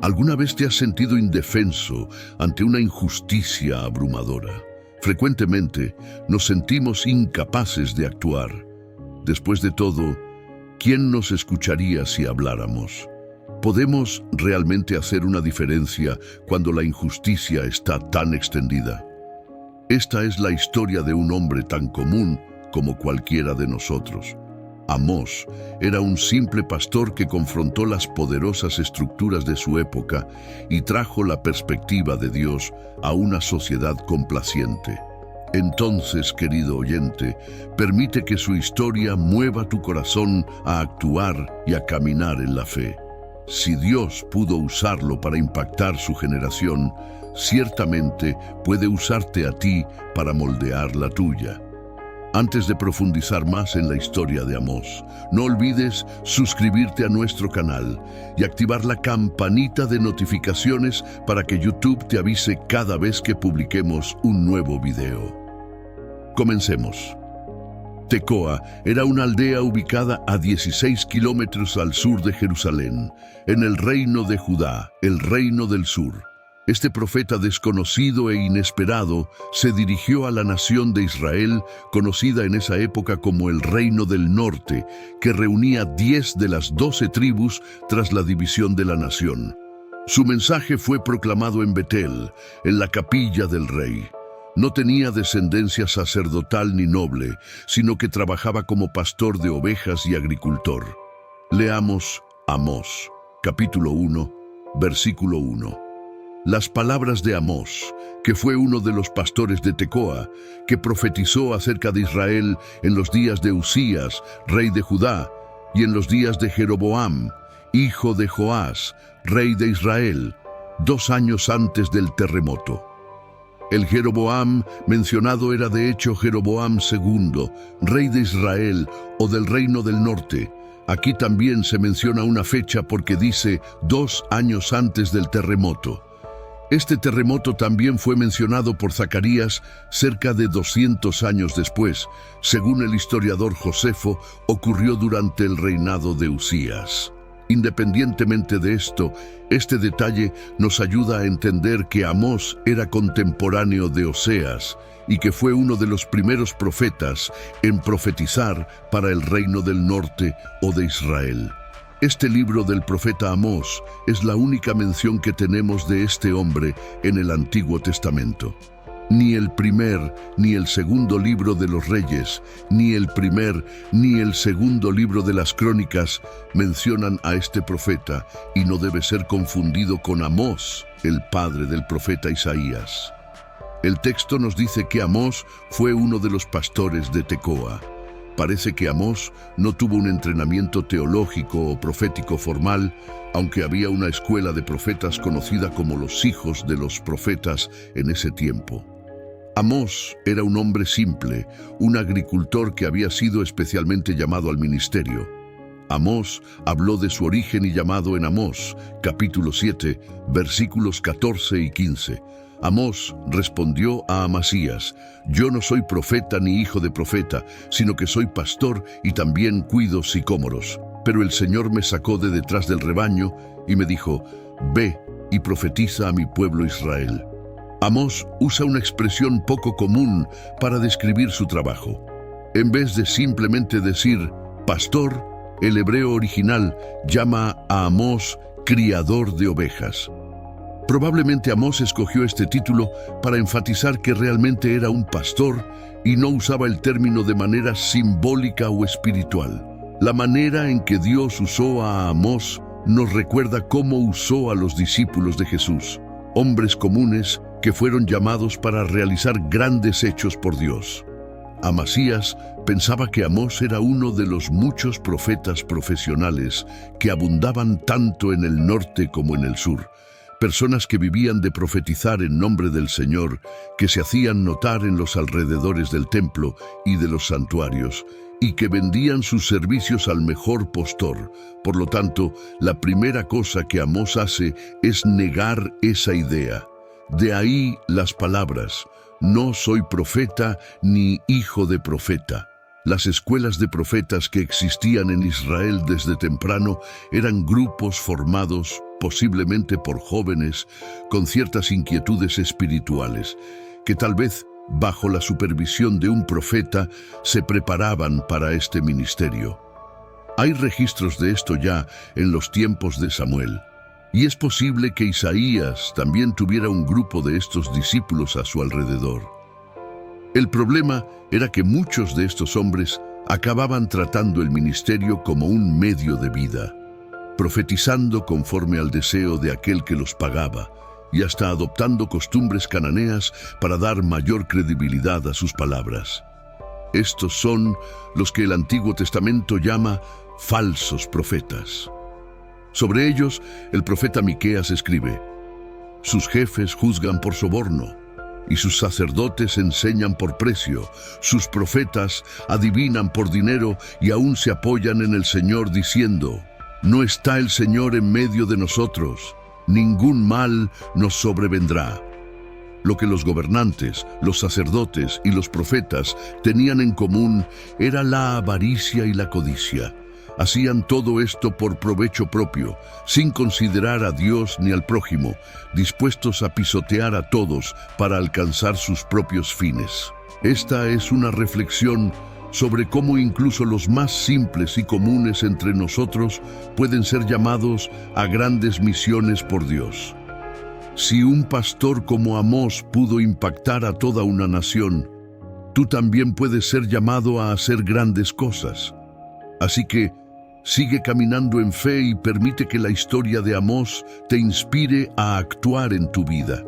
¿Alguna vez te has sentido indefenso ante una injusticia abrumadora? Frecuentemente nos sentimos incapaces de actuar. Después de todo, ¿quién nos escucharía si habláramos? ¿Podemos realmente hacer una diferencia cuando la injusticia está tan extendida? Esta es la historia de un hombre tan común como cualquiera de nosotros. Amós era un simple pastor que confrontó las poderosas estructuras de su época y trajo la perspectiva de Dios a una sociedad complaciente. Entonces, querido oyente, permite que su historia mueva tu corazón a actuar y a caminar en la fe. Si Dios pudo usarlo para impactar su generación, ciertamente puede usarte a ti para moldear la tuya. Antes de profundizar más en la historia de Amós, no olvides suscribirte a nuestro canal y activar la campanita de notificaciones para que YouTube te avise cada vez que publiquemos un nuevo video. Comencemos. Tecoa era una aldea ubicada a 16 kilómetros al sur de Jerusalén, en el reino de Judá, el reino del sur. Este profeta desconocido e inesperado se dirigió a la nación de Israel, conocida en esa época como el Reino del Norte, que reunía 10 de las 12 tribus tras la división de la nación. Su mensaje fue proclamado en Betel, en la capilla del rey. No tenía descendencia sacerdotal ni noble, sino que trabajaba como pastor de ovejas y agricultor. Leamos Amós, capítulo 1, versículo 1. Las palabras de Amós, que fue uno de los pastores de Tecoa, que profetizó acerca de Israel en los días de Usías, rey de Judá, y en los días de Jeroboam, hijo de Joás, rey de Israel, 2 años antes del terremoto. El Jeroboam mencionado era de hecho Jeroboam II, rey de Israel o del reino del norte. Aquí también se menciona una fecha porque dice 2 años antes del terremoto. Este terremoto también fue mencionado por Zacarías cerca de 200 años después. Según el historiador Josefo, ocurrió durante el reinado de Usías. Independientemente de esto, este detalle nos ayuda a entender que Amós era contemporáneo de Oseas y que fue uno de los primeros profetas en profetizar para el reino del norte o de Israel. Este libro del profeta Amós es la única mención que tenemos de este hombre en el Antiguo Testamento. Ni el primer ni el segundo libro de los Reyes, ni el primer ni el segundo libro de las Crónicas mencionan a este profeta y no debe ser confundido con Amós, el padre del profeta Isaías. El texto nos dice que Amós fue uno de los pastores de Tecoa. Parece que Amós no tuvo un entrenamiento teológico o profético formal, aunque había una escuela de profetas conocida como los hijos de los profetas en ese tiempo. Amós era un hombre simple, un agricultor que había sido especialmente llamado al ministerio. Amós habló de su origen y llamado en Amós, capítulo 7, versículos 14 y 15. Amós respondió a Amasías: «Yo no soy profeta ni hijo de profeta, sino que soy pastor y también cuido sicómoros. Pero el Señor me sacó de detrás del rebaño y me dijo: ve y profetiza a mi pueblo Israel». Amós usa una expresión poco común para describir su trabajo. En vez de simplemente decir pastor, el hebreo original llama a Amós criador de ovejas. Probablemente Amós escogió este título para enfatizar que realmente era un pastor y no usaba el término de manera simbólica o espiritual. La manera en que Dios usó a Amós nos recuerda cómo usó a los discípulos de Jesús, hombres comunes que fueron llamados para realizar grandes hechos por Dios. Amasías pensaba que Amós era uno de los muchos profetas profesionales que abundaban tanto en el norte como en el sur. Personas que vivían de profetizar en nombre del Señor, que se hacían notar en los alrededores del templo y de los santuarios, y que vendían sus servicios al mejor postor. Por lo tanto, la primera cosa que Amós hace es negar esa idea. De ahí las palabras: no soy profeta ni hijo de profeta. Las escuelas de profetas que existían en Israel desde temprano eran grupos formados posiblemente por jóvenes con ciertas inquietudes espirituales, que tal vez, bajo la supervisión de un profeta, se preparaban para este ministerio. Hay registros de esto ya en los tiempos de Samuel, y es posible que Isaías también tuviera un grupo de estos discípulos a su alrededor. El problema era que muchos de estos hombres acababan tratando el ministerio como un medio de vida, profetizando conforme al deseo de aquel que los pagaba, y hasta adoptando costumbres cananeas para dar mayor credibilidad a sus palabras. Estos son los que el Antiguo Testamento llama falsos profetas. Sobre ellos, el profeta Miqueas escribe: sus jefes juzgan por soborno, y sus sacerdotes enseñan por precio, sus profetas adivinan por dinero y aún se apoyan en el Señor diciendo: no está el Señor en medio de nosotros, ningún mal nos sobrevendrá. Lo que los gobernantes, los sacerdotes y los profetas tenían en común era la avaricia y la codicia. Hacían todo esto por provecho propio, sin considerar a Dios ni al prójimo, dispuestos a pisotear a todos para alcanzar sus propios fines. Esta es una reflexión sobre cómo incluso los más simples y comunes entre nosotros pueden ser llamados a grandes misiones por Dios. Si un pastor como Amós pudo impactar a toda una nación, tú también puedes ser llamado a hacer grandes cosas. Así que, sigue caminando en fe y permite que la historia de Amós te inspire a actuar en tu vida.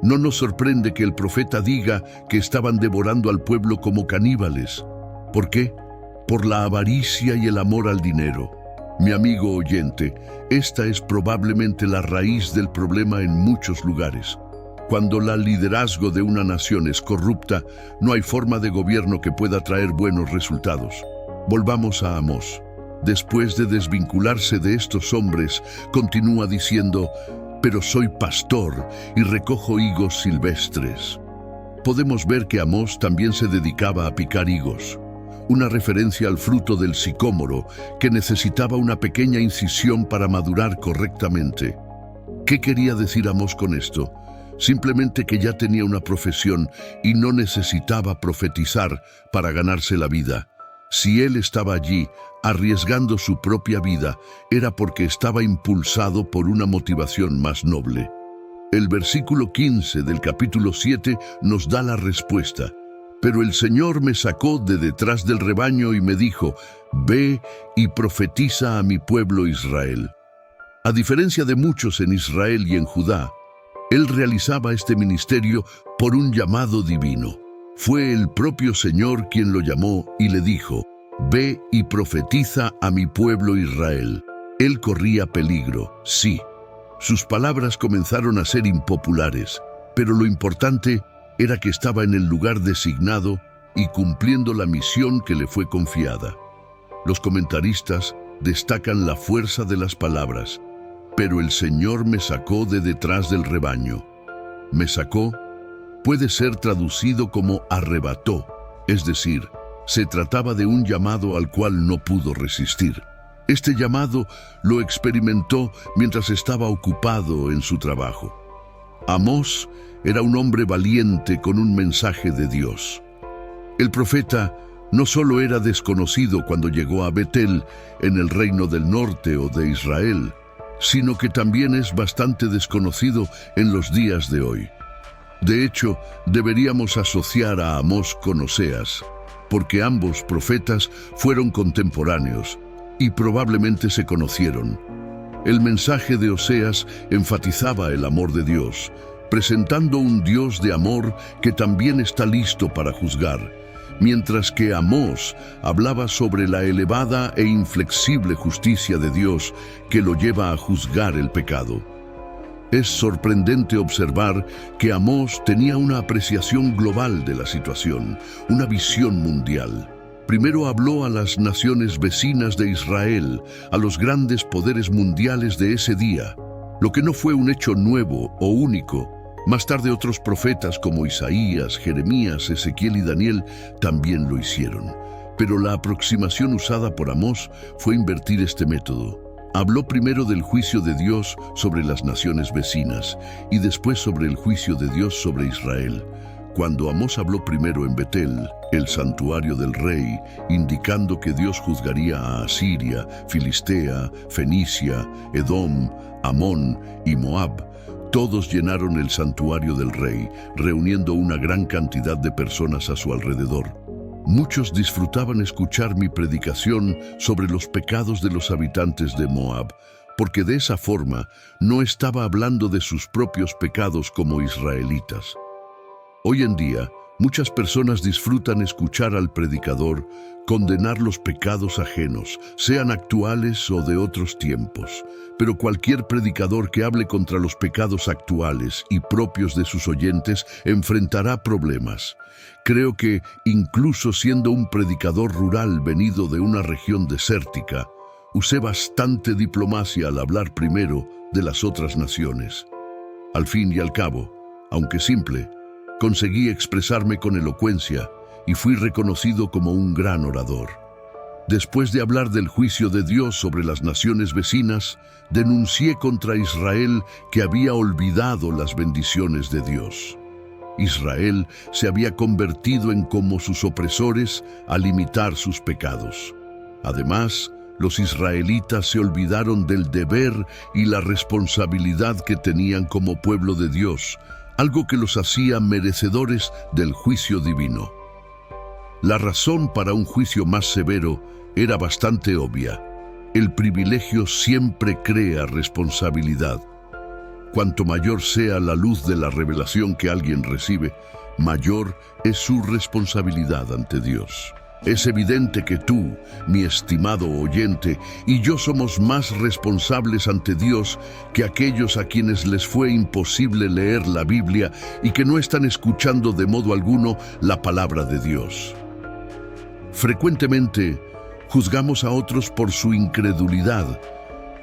No nos sorprende que el profeta diga que estaban devorando al pueblo como caníbales. ¿Por qué? Por la avaricia y el amor al dinero. Mi amigo oyente, esta es probablemente la raíz del problema en muchos lugares. Cuando el liderazgo de una nación es corrupta, no hay forma de gobierno que pueda traer buenos resultados. Volvamos a Amós. Después de desvincularse de estos hombres, continúa diciendo: pero soy pastor y recojo higos silvestres. Podemos ver que Amós también se dedicaba a picar higos, una referencia al fruto del sicómoro que necesitaba una pequeña incisión para madurar correctamente. ¿Qué quería decir Amós con esto? Simplemente que ya tenía una profesión y no necesitaba profetizar para ganarse la vida. Si él estaba allí, arriesgando su propia vida, era porque estaba impulsado por una motivación más noble. El versículo 15 del capítulo 7 nos da la respuesta. Pero el Señor me sacó de detrás del rebaño y me dijo: ve y profetiza a mi pueblo Israel. A diferencia de muchos en Israel y en Judá, él realizaba este ministerio por un llamado divino. Fue el propio Señor quien lo llamó y le dijo: ve y profetiza a mi pueblo Israel. Él corría peligro, sí. Sus palabras comenzaron a ser impopulares, pero lo importante era que estaba en el lugar designado y cumpliendo la misión que le fue confiada. Los comentaristas destacan la fuerza de las palabras: pero el Señor me sacó de detrás del rebaño. Me sacó puede ser traducido como arrebató, es decir, se trataba de un llamado al cual no pudo resistir. Este llamado lo experimentó mientras estaba ocupado en su trabajo. Amós era un hombre valiente con un mensaje de Dios. El profeta no solo era desconocido cuando llegó a Betel, en el reino del norte o de Israel, sino que también es bastante desconocido en los días de hoy. De hecho, deberíamos asociar a Amós con Oseas, porque ambos profetas fueron contemporáneos y probablemente se conocieron. El mensaje de Oseas enfatizaba el amor de Dios, presentando un Dios de amor que también está listo para juzgar, mientras que Amós hablaba sobre la elevada e inflexible justicia de Dios que lo lleva a juzgar el pecado. Es sorprendente observar que Amós tenía una apreciación global de la situación, una visión mundial. Primero habló a las naciones vecinas de Israel, a los grandes poderes mundiales de ese día, lo que no fue un hecho nuevo o único. Más tarde otros profetas como Isaías, Jeremías, Ezequiel y Daniel también lo hicieron. Pero la aproximación usada por Amós fue invertir este método. Habló primero del juicio de Dios sobre las naciones vecinas y después sobre el juicio de Dios sobre Israel. Cuando Amós habló primero en Betel, el santuario del rey, indicando que Dios juzgaría a Asiria, Filistea, Fenicia, Edom, Amón y Moab, todos llenaron el santuario del rey, reuniendo una gran cantidad de personas a su alrededor. Muchos disfrutaban escuchar mi predicación sobre los pecados de los habitantes de Moab, porque de esa forma no estaba hablando de sus propios pecados como israelitas. Hoy en día, muchas personas disfrutan escuchar al predicador condenar los pecados ajenos, sean actuales o de otros tiempos. Pero cualquier predicador que hable contra los pecados actuales y propios de sus oyentes enfrentará problemas. Creo que, incluso siendo un predicador rural venido de una región desértica, usé bastante diplomacia al hablar primero de las otras naciones. Al fin y al cabo, aunque simple, conseguí expresarme con elocuencia y fui reconocido como un gran orador. Después de hablar del juicio de Dios sobre las naciones vecinas, denuncié contra Israel que había olvidado las bendiciones de Dios. Israel se había convertido en como sus opresores al imitar sus pecados. Además, los israelitas se olvidaron del deber y la responsabilidad que tenían como pueblo de Dios, algo que los hacía merecedores del juicio divino. La razón para un juicio más severo era bastante obvia. El privilegio siempre crea responsabilidad. Cuanto mayor sea la luz de la revelación que alguien recibe, mayor es su responsabilidad ante Dios. Es evidente que tú, mi estimado oyente, y yo somos más responsables ante Dios que aquellos a quienes les fue imposible leer la Biblia y que no están escuchando de modo alguno la palabra de Dios. Frecuentemente, juzgamos a otros por su incredulidad,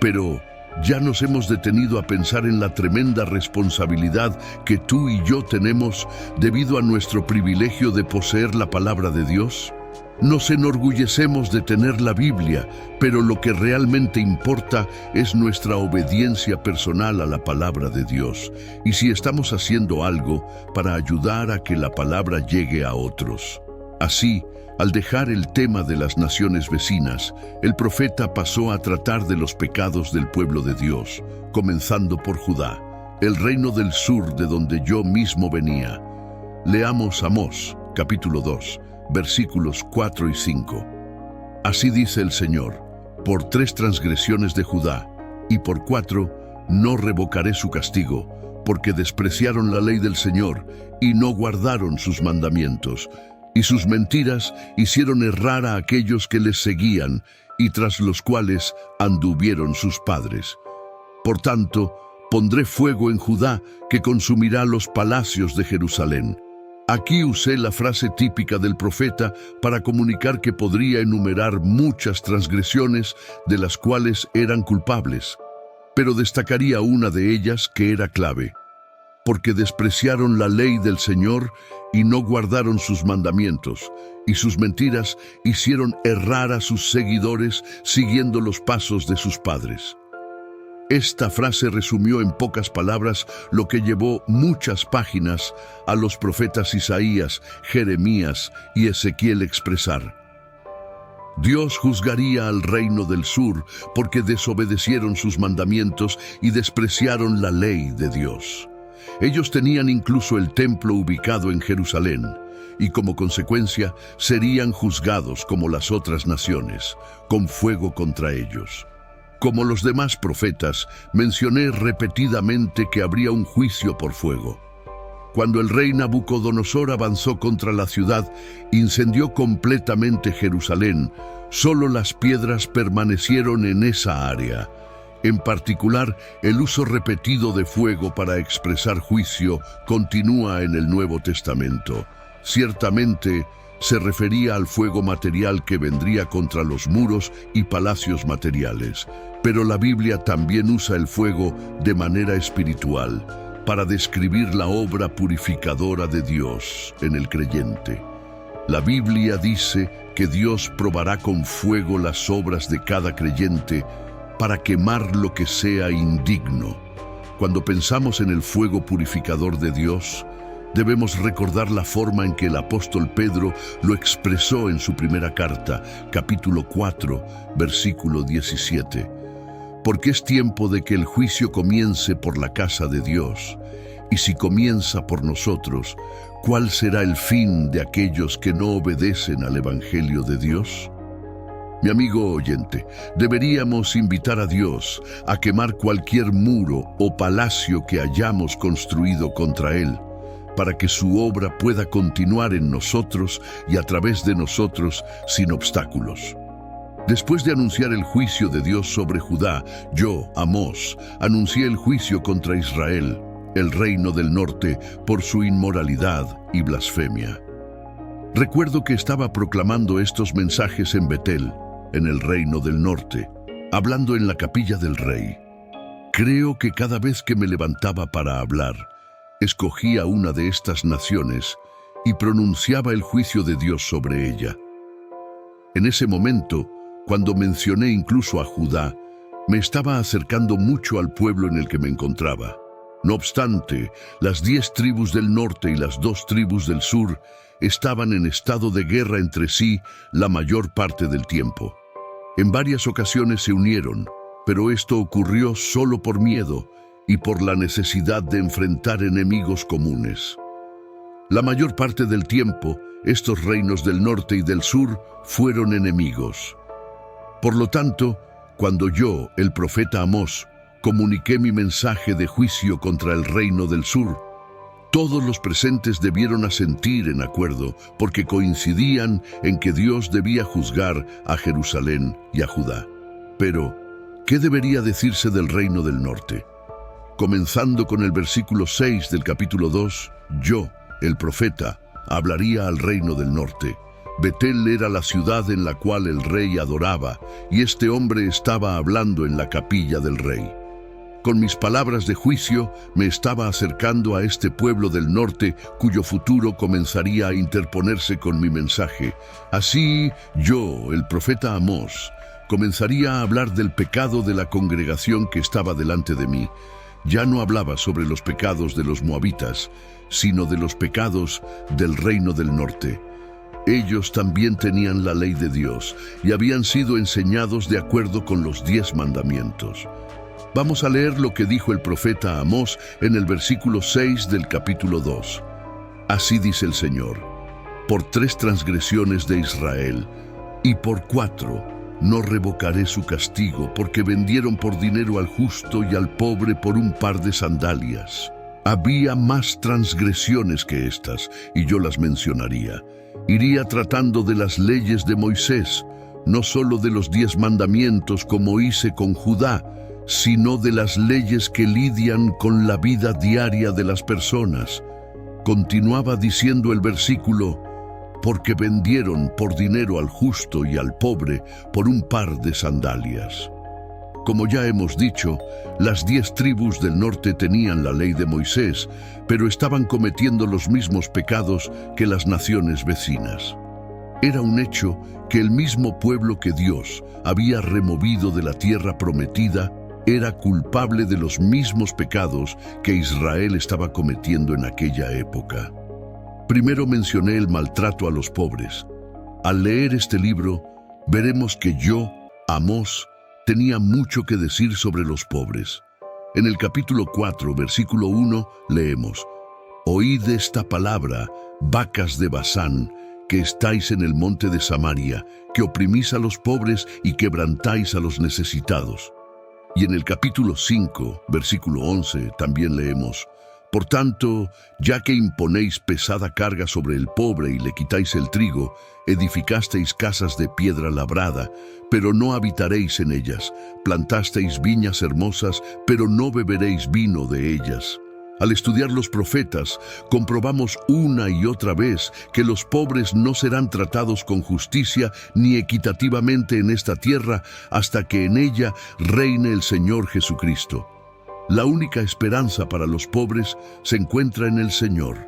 pero ¿ya nos hemos detenido a pensar en la tremenda responsabilidad que tú y yo tenemos debido a nuestro privilegio de poseer la palabra de Dios? Nos enorgullecemos de tener la Biblia, pero lo que realmente importa es nuestra obediencia personal a la palabra de Dios, y si estamos haciendo algo para ayudar a que la palabra llegue a otros. Así, al dejar el tema de las naciones vecinas, el profeta pasó a tratar de los pecados del pueblo de Dios, comenzando por Judá, el reino del sur de donde yo mismo venía. Leamos Amós, capítulo 2. Versículos 4 y 5. Así dice el Señor: por 3 transgresiones de Judá, y por 4 no revocaré su castigo, porque despreciaron la ley del Señor, y no guardaron sus mandamientos, y sus mentiras hicieron errar a aquellos que les seguían, y tras los cuales anduvieron sus padres. Por tanto, pondré fuego en Judá, que consumirá los palacios de Jerusalén. Aquí usé la frase típica del profeta para comunicar que podría enumerar muchas transgresiones de las cuales eran culpables, pero destacaría una de ellas que era clave: porque despreciaron la ley del Señor y no guardaron sus mandamientos, y sus mentiras hicieron errar a sus seguidores siguiendo los pasos de sus padres. Esta frase resumió en pocas palabras lo que llevó muchas páginas a los profetas Isaías, Jeremías y Ezequiel expresar. Dios juzgaría al reino del sur porque desobedecieron sus mandamientos y despreciaron la ley de Dios. Ellos tenían incluso el templo ubicado en Jerusalén, y como consecuencia serían juzgados como las otras naciones, con fuego contra ellos. Como los demás profetas, mencioné repetidamente que habría un juicio por fuego. Cuando el rey Nabucodonosor avanzó contra la ciudad, incendió completamente Jerusalén. Solo las piedras permanecieron en esa área. En particular, el uso repetido de fuego para expresar juicio continúa en el Nuevo Testamento. Ciertamente, se refería al fuego material que vendría contra los muros y palacios materiales, pero la Biblia también usa el fuego de manera espiritual para describir la obra purificadora de Dios en el creyente. La Biblia dice que Dios probará con fuego las obras de cada creyente para quemar lo que sea indigno. Cuando pensamos en el fuego purificador de Dios, debemos recordar la forma en que el apóstol Pedro lo expresó en su primera carta, capítulo 4, versículo 17. Porque es tiempo de que el juicio comience por la casa de Dios, y si comienza por nosotros, ¿cuál será el fin de aquellos que no obedecen al Evangelio de Dios? Mi amigo oyente, deberíamos invitar a Dios a quemar cualquier muro o palacio que hayamos construido contra Él, para que su obra pueda continuar en nosotros y a través de nosotros sin obstáculos. Después de anunciar el juicio de Dios sobre Judá, yo, Amós, anuncié el juicio contra Israel, el reino del norte, por su inmoralidad y blasfemia. Recuerdo que estaba proclamando estos mensajes en Betel, en el reino del norte, hablando en la capilla del rey. Creo que cada vez que me levantaba para hablar, escogía una de estas naciones y pronunciaba el juicio de Dios sobre ella. En ese momento, cuando mencioné incluso a Judá, me estaba acercando mucho al pueblo en el que me encontraba. No obstante, las 10 tribus del norte y las 2 tribus del sur estaban en estado de guerra entre sí la mayor parte del tiempo. En varias ocasiones se unieron, pero esto ocurrió solo por miedo y por la necesidad de enfrentar enemigos comunes. La mayor parte del tiempo, estos reinos del norte y del sur fueron enemigos. Por lo tanto, cuando yo, el profeta Amós, comuniqué mi mensaje de juicio contra el reino del sur, todos los presentes debieron asentir en acuerdo, porque coincidían en que Dios debía juzgar a Jerusalén y a Judá. Pero, ¿qué debería decirse del reino del norte? Comenzando con el versículo 6 del capítulo 2, yo, el profeta, hablaría al reino del norte. Betel era la ciudad en la cual el rey adoraba, y este hombre estaba hablando en la capilla del rey. Con mis palabras de juicio, me estaba acercando a este pueblo del norte, cuyo futuro comenzaría a interponerse con mi mensaje. Así, yo, el profeta Amós, comenzaría a hablar del pecado de la congregación que estaba delante de mí. Ya no hablaba sobre los pecados de los moabitas, sino de los pecados del reino del norte. Ellos también tenían la ley de Dios y habían sido enseñados de acuerdo con los 10 mandamientos. Vamos a leer lo que dijo el profeta Amós en el versículo 6 del capítulo 2. Así dice el Señor: por 3 transgresiones de Israel, y por 4 no revocaré su castigo, porque vendieron por dinero al justo y al pobre por un par de sandalias. Había más transgresiones que estas, y yo las mencionaría. Iría tratando de las leyes de Moisés, no solo de los 10 mandamientos como hice con Judá, sino de las leyes que lidian con la vida diaria de las personas. Continuaba diciendo el versículo: porque vendieron por dinero al justo y al pobre por un par de sandalias. Como ya hemos dicho, las 10 tribus del norte tenían la ley de Moisés, pero estaban cometiendo los mismos pecados que las naciones vecinas. Era un hecho que el mismo pueblo que Dios había removido de la tierra prometida era culpable de los mismos pecados que Israel estaba cometiendo en aquella época. Primero mencioné el maltrato a los pobres. Al leer este libro, veremos que yo, Amós, tenía mucho que decir sobre los pobres. En el capítulo 4, versículo 1, leemos: oíd esta palabra, vacas de Basán, que estáis en el monte de Samaria, que oprimís a los pobres y quebrantáis a los necesitados. Y en el capítulo 5, versículo 11, también leemos: por tanto, ya que imponéis pesada carga sobre el pobre y le quitáis el trigo, edificasteis casas de piedra labrada, pero no habitaréis en ellas, plantasteis viñas hermosas, pero no beberéis vino de ellas. Al estudiar los profetas, comprobamos una y otra vez que los pobres no serán tratados con justicia ni equitativamente en esta tierra hasta que en ella reine el Señor Jesucristo. La única esperanza para los pobres se encuentra en el Señor.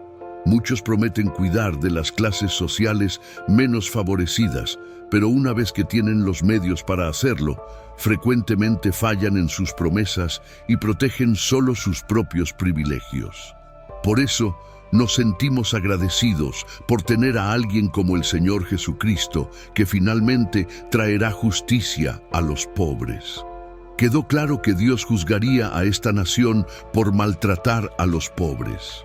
Muchos prometen cuidar de las clases sociales menos favorecidas, pero una vez que tienen los medios para hacerlo, frecuentemente fallan en sus promesas y protegen solo sus propios privilegios. Por eso, nos sentimos agradecidos por tener a alguien como el Señor Jesucristo, que finalmente traerá justicia a los pobres. Quedó claro que Dios juzgaría a esta nación por maltratar a los pobres.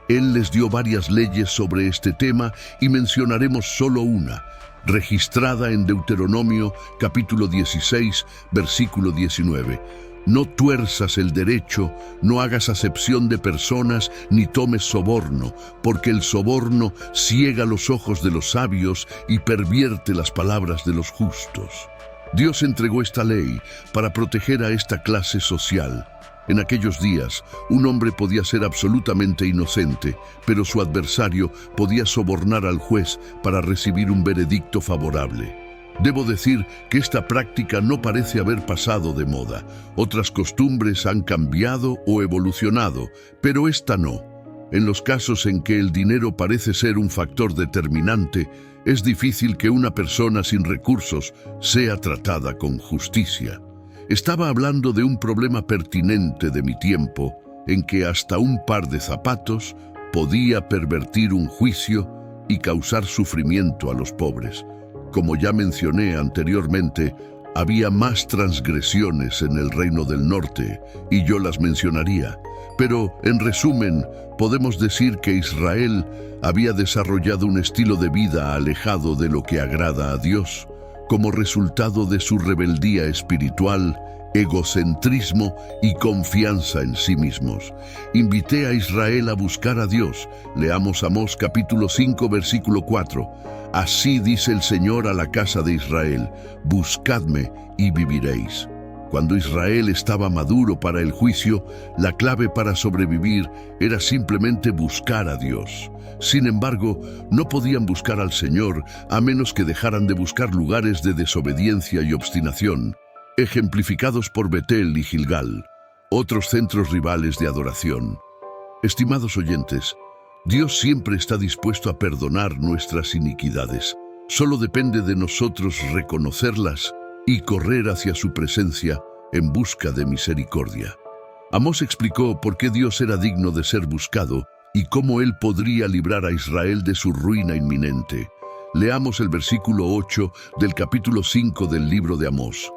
Él les dio varias leyes sobre este tema y mencionaremos solo una, registrada en Deuteronomio capítulo 16, versículo 19. No tuerzas el derecho, no hagas acepción de personas, ni tomes soborno, porque el soborno ciega los ojos de los sabios y pervierte las palabras de los justos. Dios entregó esta ley para proteger a esta clase social. En aquellos días, un hombre podía ser absolutamente inocente, pero su adversario podía sobornar al juez para recibir un veredicto favorable. Debo decir que esta práctica no parece haber pasado de moda. Otras costumbres han cambiado o evolucionado, pero esta no. En los casos en que el dinero parece ser un factor determinante, es difícil que una persona sin recursos sea tratada con justicia. Estaba hablando de un problema pertinente de mi tiempo, en que hasta un par de zapatos podía pervertir un juicio y causar sufrimiento a los pobres. Como ya mencioné anteriormente, había más transgresiones en el Reino del Norte, y yo las mencionaría. Pero, en resumen, podemos decir que Israel había desarrollado un estilo de vida alejado de lo que agrada a Dios, como resultado de su rebeldía espiritual, egocentrismo y confianza en sí mismos. Invité a Israel a buscar a Dios. Leamos Amós capítulo 5, versículo 4. Así dice el Señor a la casa de Israel: buscadme y viviréis. Cuando Israel estaba maduro para el juicio, la clave para sobrevivir era simplemente buscar a Dios. Sin embargo, no podían buscar al Señor a menos que dejaran de buscar lugares de desobediencia y obstinación, ejemplificados por Betel y Gilgal, otros centros rivales de adoración. Estimados oyentes, Dios siempre está dispuesto a perdonar nuestras iniquidades. Solo depende de nosotros reconocerlas y correr hacia su presencia en busca de misericordia. Amós explicó por qué Dios era digno de ser buscado y cómo Él podría librar a Israel de su ruina inminente. Leamos el versículo 8 del capítulo 5 del libro de Amós.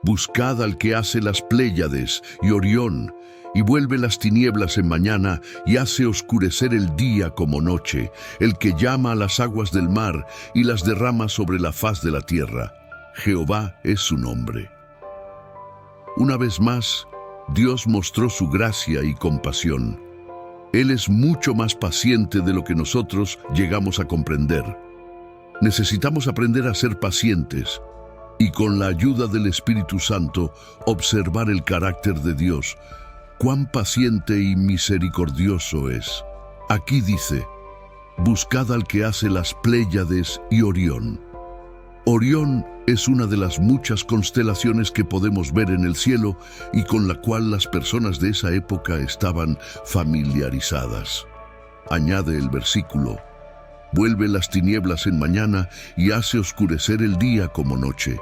Buscad al que hace las Pléyades y Orión, y vuelve las tinieblas en mañana y hace oscurecer el día como noche, el que llama a las aguas del mar y las derrama sobre la faz de la tierra. Jehová es su nombre. Una vez más, Dios mostró su gracia y compasión. Él es mucho más paciente de lo que nosotros llegamos a comprender. Necesitamos aprender a ser pacientes y, con la ayuda del Espíritu Santo, observar el carácter de Dios. Cuán paciente y misericordioso es. Aquí dice: buscad al que hace las Pléyades y Orión. Orión es una de las muchas constelaciones que podemos ver en el cielo y con la cual las personas de esa época estaban familiarizadas. Añade el versículo: vuelve las tinieblas en mañana y hace oscurecer el día como noche.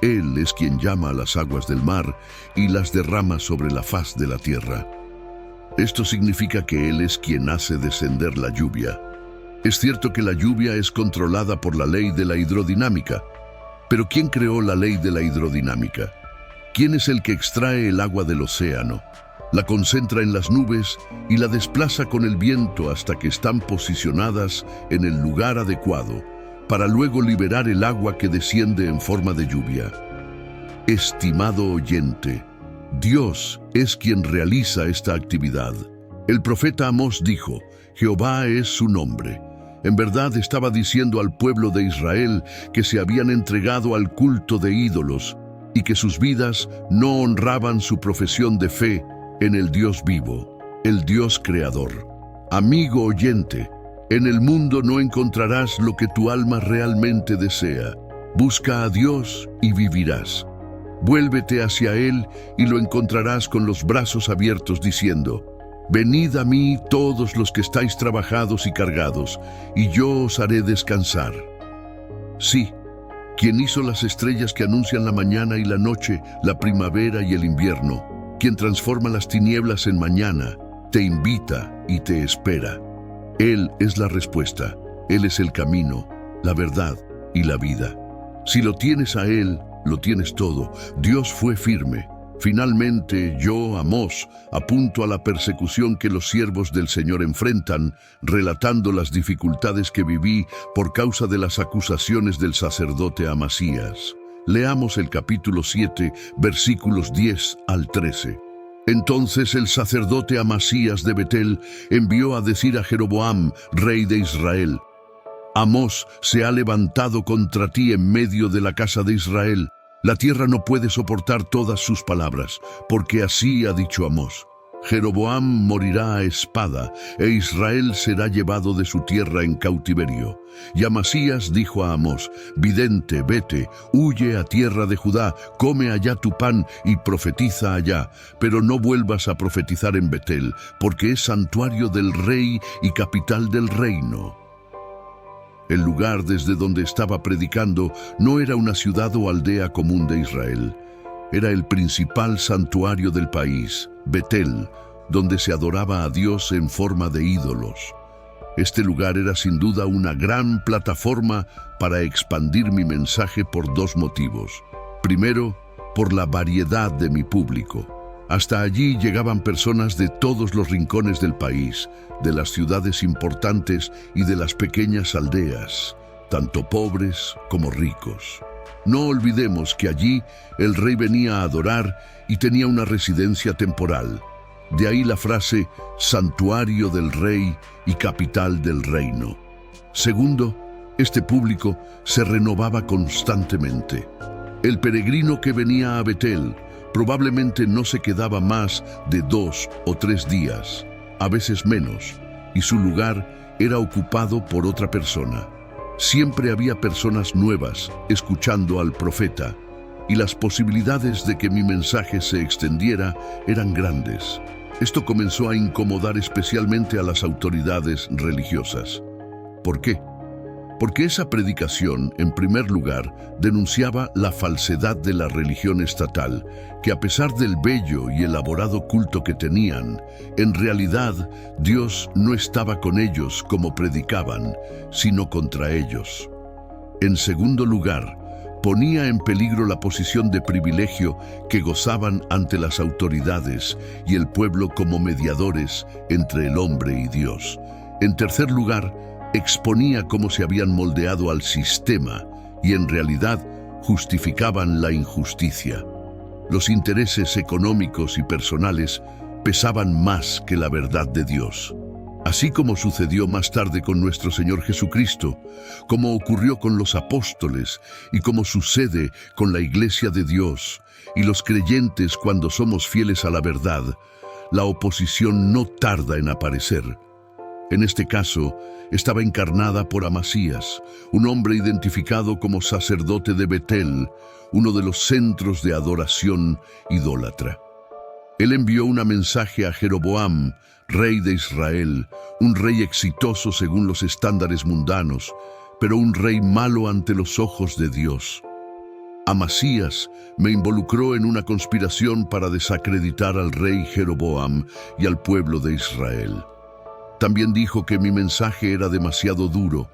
Él es quien llama a las aguas del mar y las derrama sobre la faz de la tierra. Esto significa que Él es quien hace descender la lluvia. Es cierto que la lluvia es controlada por la ley de la hidrodinámica, pero ¿quién creó la ley de la hidrodinámica? ¿Quién es el que extrae el agua del océano, la concentra en las nubes y la desplaza con el viento hasta que están posicionadas en el lugar adecuado, para luego liberar el agua que desciende en forma de lluvia? Estimado oyente, Dios es quien realiza esta actividad. El profeta Amós dijo: Jehová es su nombre. En verdad estaba diciendo al pueblo de Israel que se habían entregado al culto de ídolos y que sus vidas no honraban su profesión de fe en el Dios vivo, el Dios creador. Amigo oyente, en el mundo no encontrarás lo que tu alma realmente desea. Busca a Dios y vivirás. Vuélvete hacia Él y lo encontrarás con los brazos abiertos diciendo: Venid a mí todos los que estáis trabajados y cargados, y yo os haré descansar. Sí, quien hizo las estrellas que anuncian la mañana y la noche, la primavera y el invierno, quien transforma las tinieblas en mañana, te invita y te espera. Él es la respuesta, Él es el camino, la verdad y la vida. Si lo tienes a Él, lo tienes todo. Dios fue firme. Finalmente, yo, Amós, apunto a la persecución que los siervos del Señor enfrentan, relatando las dificultades que viví por causa de las acusaciones del sacerdote Amasías. Leamos el capítulo 7, versículos 10 al 13. Entonces el sacerdote Amasías de Betel envió a decir a Jeroboam, rey de Israel: Amós se ha levantado contra ti en medio de la casa de Israel. La tierra no puede soportar todas sus palabras, porque así ha dicho Amós: Jeroboam morirá a espada, e Israel será llevado de su tierra en cautiverio. Y Amasías dijo a Amós: Vidente, vete, huye a tierra de Judá, come allá tu pan y profetiza allá, pero no vuelvas a profetizar en Betel, porque es santuario del rey y capital del reino. El lugar desde donde estaba predicando no era una ciudad o aldea común de Israel. Era el principal santuario del país, Betel, donde se adoraba a Dios en forma de ídolos. Este lugar era sin duda una gran plataforma para expandir mi mensaje por dos motivos. Primero, por la variedad de mi público. Hasta allí llegaban personas de todos los rincones del país, de las ciudades importantes y de las pequeñas aldeas, tanto pobres como ricos. No olvidemos que allí el rey venía a adorar y tenía una residencia temporal. De ahí la frase santuario del rey y capital del reino. Segundo, este público se renovaba constantemente. El peregrino que venía a Betel probablemente no se quedaba más de 2 o 3 días, a veces menos, y su lugar era ocupado por otra persona. Siempre había personas nuevas escuchando al profeta, y las posibilidades de que mi mensaje se extendiera eran grandes. Esto comenzó a incomodar especialmente a las autoridades religiosas. ¿Por qué? Porque esa predicación, en primer lugar, denunciaba la falsedad de la religión estatal, que a pesar del bello y elaborado culto que tenían, en realidad Dios no estaba con ellos como predicaban, sino contra ellos. En segundo lugar, ponía en peligro la posición de privilegio que gozaban ante las autoridades y el pueblo como mediadores entre el hombre y Dios. En tercer lugar, exponía cómo se habían moldeado al sistema y en realidad justificaban la injusticia. Los intereses económicos y personales pesaban más que la verdad de Dios. Así como sucedió más tarde con nuestro Señor Jesucristo, como ocurrió con los apóstoles y como sucede con la Iglesia de Dios y los creyentes cuando somos fieles a la verdad, la oposición no tarda en aparecer. En este caso, estaba encarnada por Amasías, un hombre identificado como sacerdote de Betel, uno de los centros de adoración idólatra. Él envió un mensaje a Jeroboam, rey de Israel, un rey exitoso según los estándares mundanos, pero un rey malo ante los ojos de Dios. Amasías me involucró en una conspiración para desacreditar al rey Jeroboam y al pueblo de Israel. También dijo que mi mensaje era demasiado duro.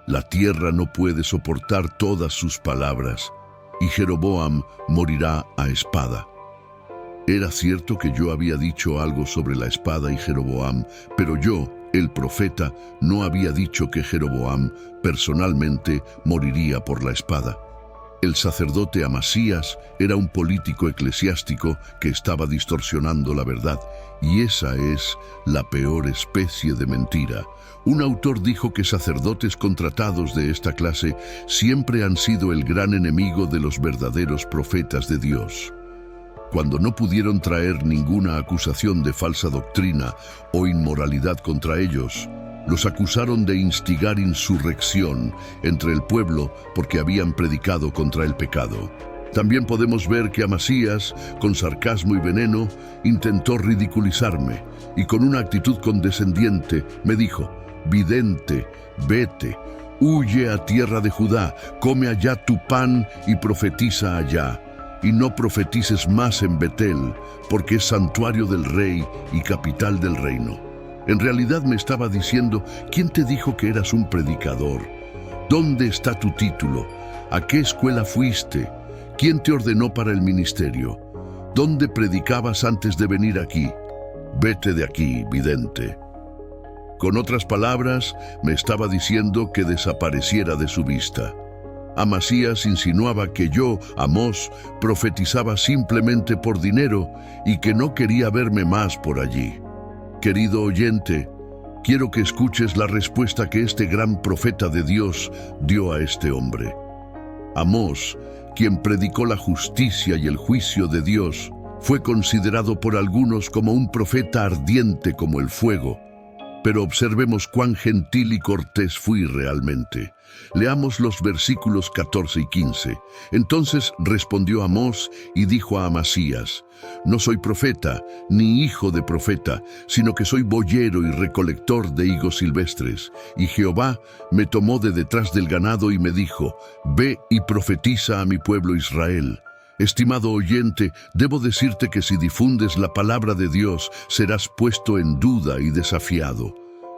La tierra no puede soportar todas sus palabras, y Jeroboam morirá a espada. Era cierto que yo había dicho algo sobre la espada y Jeroboam, pero yo, el profeta, no había dicho que Jeroboam personalmente moriría por la espada. El sacerdote Amasías era un político eclesiástico que estaba distorsionando la verdad, y esa es la peor especie de mentira. Un autor dijo que sacerdotes contratados de esta clase siempre han sido el gran enemigo de los verdaderos profetas de Dios. Cuando no pudieron traer ninguna acusación de falsa doctrina o inmoralidad contra ellos, los acusaron de instigar insurrección entre el pueblo porque habían predicado contra el pecado. También podemos ver que Amasías, con sarcasmo y veneno, intentó ridiculizarme y con una actitud condescendiente me dijo: vidente, vete, huye a tierra de Judá, come allá tu pan y profetiza allá. Y no profetices más en Betel, porque es santuario del rey y capital del reino. En realidad me estaba diciendo: ¿quién te dijo que eras un predicador? ¿Dónde está tu título? ¿A qué escuela fuiste? ¿Quién te ordenó para el ministerio? ¿Dónde predicabas antes de venir aquí? Vete de aquí, vidente. Con otras palabras, me estaba diciendo que desapareciera de su vista. Amasías insinuaba que yo, Amós, profetizaba simplemente por dinero y que no quería verme más por allí. Querido oyente, quiero que escuches la respuesta que este gran profeta de Dios dio a este hombre. Amós, quien predicó la justicia y el juicio de Dios, fue considerado por algunos como un profeta ardiente como el fuego. Pero observemos cuán gentil y cortés fui realmente. Leamos los versículos 14 y 15. Entonces respondió Amós y dijo a Amasías: no soy profeta, ni hijo de profeta, sino que soy boyero y recolector de higos silvestres. Y Jehová me tomó de detrás del ganado y me dijo: ve y profetiza a mi pueblo Israel. Estimado oyente, debo decirte que si difundes la palabra de Dios, serás puesto en duda y desafiado.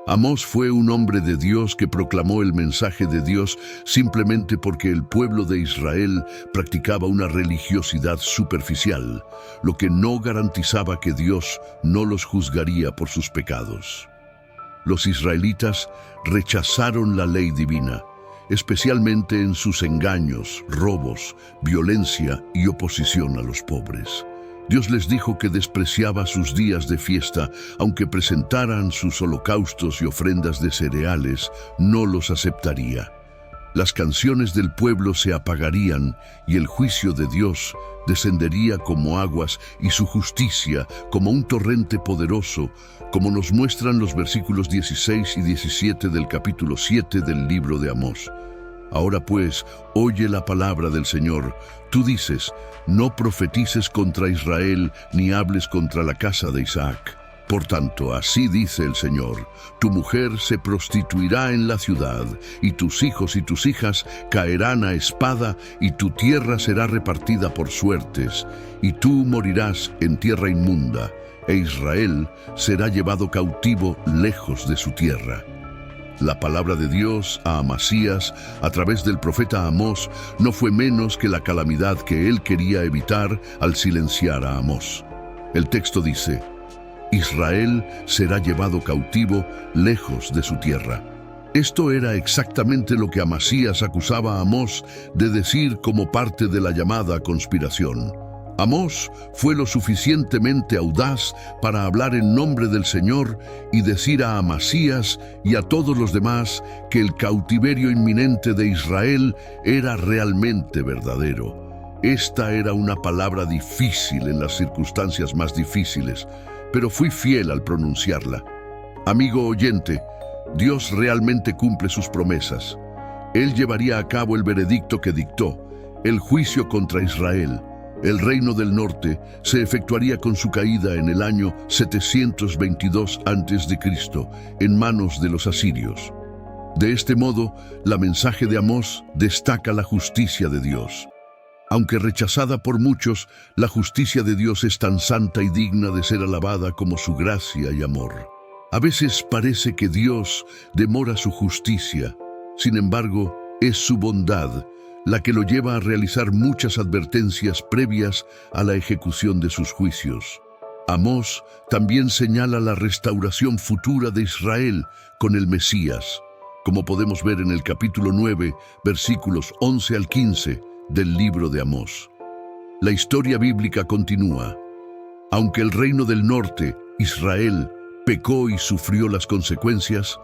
Amós fue un hombre de Dios que proclamó el mensaje de Dios simplemente porque el pueblo de Israel practicaba una religiosidad superficial, lo que no garantizaba que Dios no los juzgaría por sus pecados. Los israelitas rechazaron la ley divina, especialmente en sus engaños, robos, violencia y oposición a los pobres. Dios les dijo que despreciaba sus días de fiesta, aunque presentaran sus holocaustos y ofrendas de cereales, no los aceptaría. Las canciones del pueblo se apagarían y el juicio de Dios descendería como aguas y su justicia como un torrente poderoso, como nos muestran los versículos 16 y 17 del capítulo 7 del libro de Amós. Ahora pues, oye la palabra del Señor. Tú dices: no profetices contra Israel, ni hables contra la casa de Isaac. Por tanto, así dice el Señor: tu mujer se prostituirá en la ciudad, y tus hijos y tus hijas caerán a espada, y tu tierra será repartida por suertes, y tú morirás en tierra inmunda, e Israel será llevado cautivo lejos de su tierra. La palabra de Dios a Amasías, a través del profeta Amós, no fue menos que la calamidad que él quería evitar al silenciar a Amós. El texto dice: Israel será llevado cautivo lejos de su tierra. Esto era exactamente lo que Amasías acusaba a Amós de decir como parte de la llamada conspiración. Amós fue lo suficientemente audaz para hablar en nombre del Señor y decir a Amasías y a todos los demás que el cautiverio inminente de Israel era realmente verdadero. Esta era una palabra difícil en las circunstancias más difíciles, pero fui fiel al pronunciarla. Amigo oyente, Dios realmente cumple sus promesas. Él llevaría a cabo el veredicto que dictó, el juicio contra Israel. El reino del norte se efectuaría con su caída en el año 722 a.C., en manos de los asirios. De este modo, la mensaje de Amós destaca la justicia de Dios. Aunque rechazada por muchos, la justicia de Dios es tan santa y digna de ser alabada como su gracia y amor. A veces parece que Dios demora su justicia, sin embargo, es su bondad la que lo lleva a realizar muchas advertencias previas a la ejecución de sus juicios. Amós también señala la restauración futura de Israel con el Mesías, como podemos ver en el capítulo 9, versículos 11 al 15 del libro de Amós. La historia bíblica continúa. Aunque el reino del norte, Israel, pecó y sufrió las consecuencias,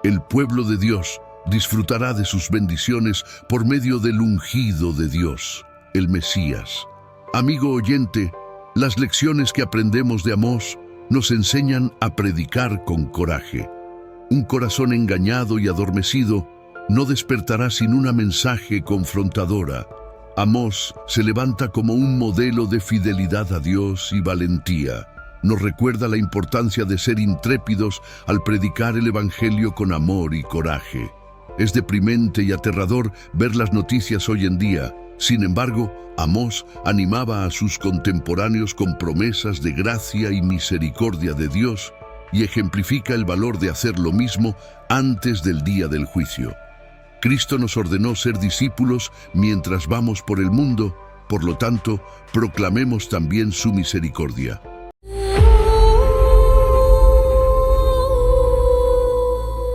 el pueblo de Dios disfrutará de sus bendiciones por medio del ungido de Dios, el Mesías. Amigo oyente, las lecciones que aprendemos de Amós nos enseñan a predicar con coraje. Un corazón engañado y adormecido no despertará sin una mensaje confrontadora. Amós se levanta como un modelo de fidelidad a Dios y valentía. Nos recuerda la importancia de ser intrépidos al predicar el Evangelio con amor y coraje. Es deprimente y aterrador ver las noticias hoy en día. Sin embargo, Amós animaba a sus contemporáneos con promesas de gracia y misericordia de Dios y ejemplifica el valor de hacer lo mismo antes del día del juicio. Cristo nos ordenó ser discípulos mientras vamos por el mundo, por lo tanto, proclamemos también su misericordia.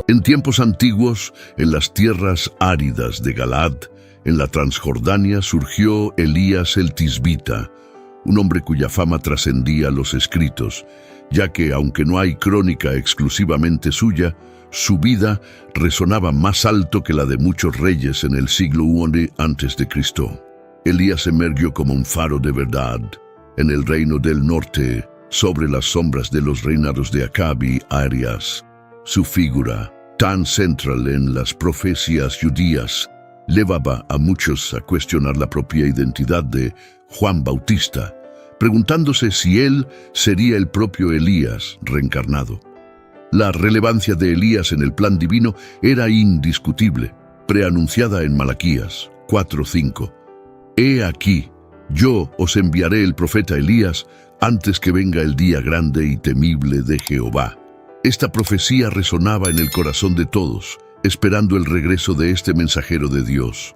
En tiempos antiguos, en las tierras áridas de Galaad, en la Transjordania, surgió Elías el Tisbita, un hombre cuya fama trascendía los escritos, ya que, aunque no hay crónica exclusivamente suya, su vida resonaba más alto que la de muchos reyes en el siglo I a.C. Elías emergió como un faro de verdad en el reino del norte, sobre las sombras de los reinados de Acab y Arias. Su figura, tan central en las profecías judías, llevaba a muchos a cuestionar la propia identidad de Juan Bautista, preguntándose si él sería el propio Elías reencarnado. La relevancia de Elías en el plan divino era indiscutible, preanunciada en Malaquías 4:5. He aquí, yo os enviaré el profeta Elías antes que venga el día grande y temible de Jehová. Esta profecía resonaba en el corazón de todos, esperando el regreso de este mensajero de Dios.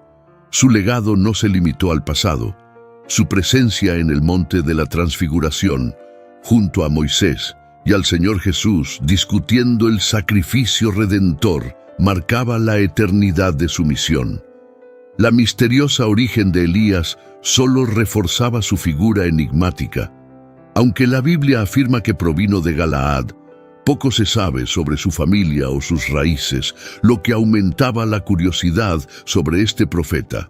Su legado no se limitó al pasado. Su presencia en el monte de la Transfiguración, junto a Moisés y al Señor Jesús, discutiendo el sacrificio redentor, marcaba la eternidad de su misión. La misteriosa origen de Elías solo reforzaba su figura enigmática. Aunque la Biblia afirma que provino de Galaad, poco se sabe sobre su familia o sus raíces, lo que aumentaba la curiosidad sobre este profeta.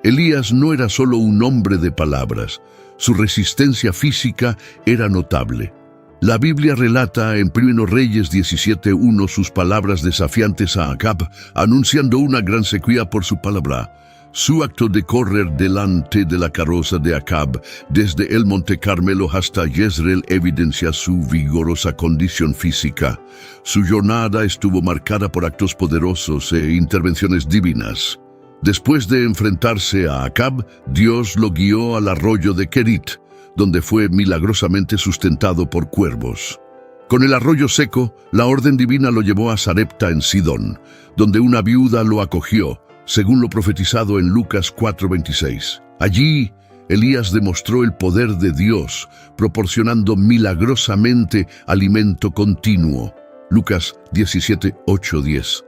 Elías no era solo un hombre de palabras, su resistencia física era notable. La Biblia relata en 1 Reyes 17:1 sus palabras desafiantes a Acab, anunciando una gran sequía por su palabra. Su acto de correr delante de la carroza de Acab desde el Monte Carmelo hasta Jezreel evidencia su vigorosa condición física. Su jornada estuvo marcada por actos poderosos e intervenciones divinas. Después de enfrentarse a Acab, Dios lo guió al arroyo de Kerit, donde fue milagrosamente sustentado por cuervos. Con el arroyo seco, la orden divina lo llevó a Sarepta en Sidón, donde una viuda lo acogió, según lo profetizado en Lucas 4:26. Allí, Elías demostró el poder de Dios, proporcionando milagrosamente alimento continuo. Lucas 17:8-10.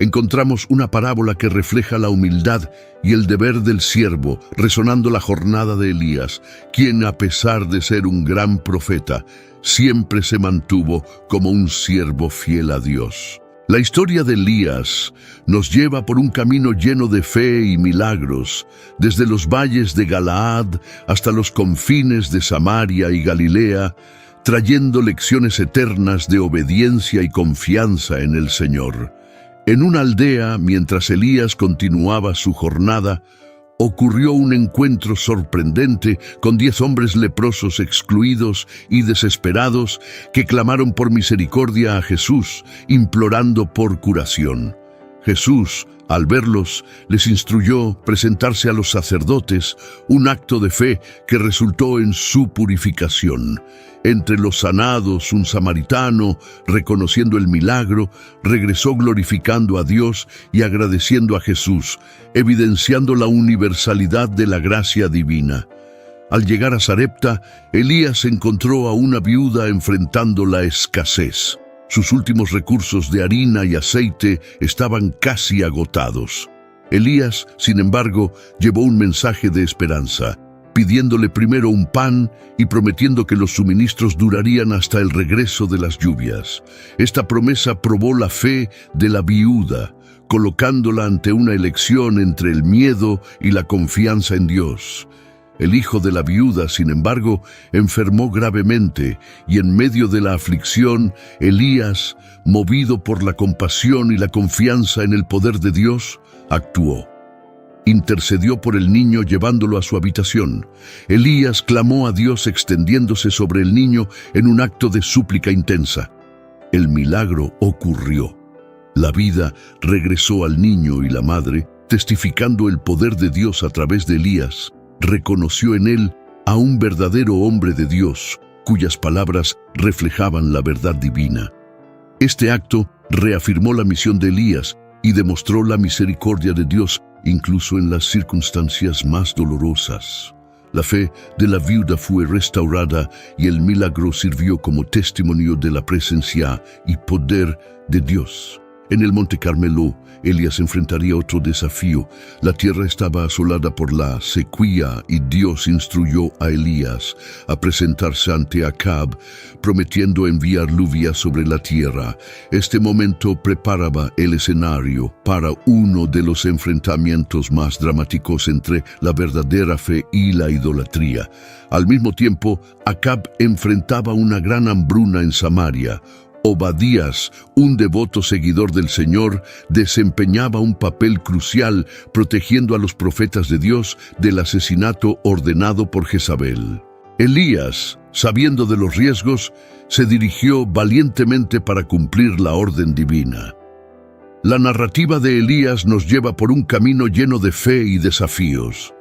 Encontramos una parábola que refleja la humildad y el deber del siervo, resonando la jornada de Elías, quien, a pesar de ser un gran profeta, siempre se mantuvo como un siervo fiel a Dios. La historia de Elías nos lleva por un camino lleno de fe y milagros, desde los valles de Galaad hasta los confines de Samaria y Galilea, trayendo lecciones eternas de obediencia y confianza en el Señor. En una aldea, mientras Elías continuaba su jornada, ocurrió un encuentro sorprendente con 10 hombres leprosos excluidos y desesperados que clamaron por misericordia a Jesús, implorando por curación. Jesús, al verlos, les instruyó presentarse a los sacerdotes, un acto de fe que resultó en su purificación. Entre los sanados, un samaritano, reconociendo el milagro, regresó glorificando a Dios y agradeciendo a Jesús, evidenciando la universalidad de la gracia divina. Al llegar a Sarepta, Elías encontró a una viuda enfrentando la escasez. Sus últimos recursos de harina y aceite estaban casi agotados. Elías, sin embargo, llevó un mensaje de esperanza, pidiéndole primero un pan y prometiendo que los suministros durarían hasta el regreso de las lluvias. Esta promesa probó la fe de la viuda, colocándola ante una elección entre el miedo y la confianza en Dios. El hijo de la viuda, sin embargo, enfermó gravemente y en medio de la aflicción, Elías, movido por la compasión y la confianza en el poder de Dios, actuó. intercedió por el niño llevándolo a su habitación. Elías clamó a Dios extendiéndose sobre el niño en un acto de súplica intensa. El milagro ocurrió. La vida regresó al niño y la madre, testificando el poder de Dios a través de Elías, reconoció en él a un verdadero hombre de Dios, cuyas palabras reflejaban la verdad divina. Este acto reafirmó la misión de Elías y demostró la misericordia de Dios incluso en las circunstancias más dolorosas. La fe de la viuda fue restaurada y el milagro sirvió como testimonio de la presencia y poder de Dios. En el Monte Carmelo, Elías enfrentaría otro desafío. La tierra estaba asolada por la sequía y Dios instruyó a Elías a presentarse ante Acab, prometiendo enviar lluvia sobre la tierra. Este momento preparaba el escenario para uno de los enfrentamientos más dramáticos entre la verdadera fe y la idolatría. Al mismo tiempo, Acab enfrentaba una gran hambruna en Samaria. Obadías, un devoto seguidor del Señor, desempeñaba un papel crucial protegiendo a los profetas de Dios del asesinato ordenado por Jezabel. Elías, sabiendo de los riesgos, se dirigió valientemente para cumplir la orden divina. La narrativa de Elías nos lleva por un camino lleno de fe y desafíos.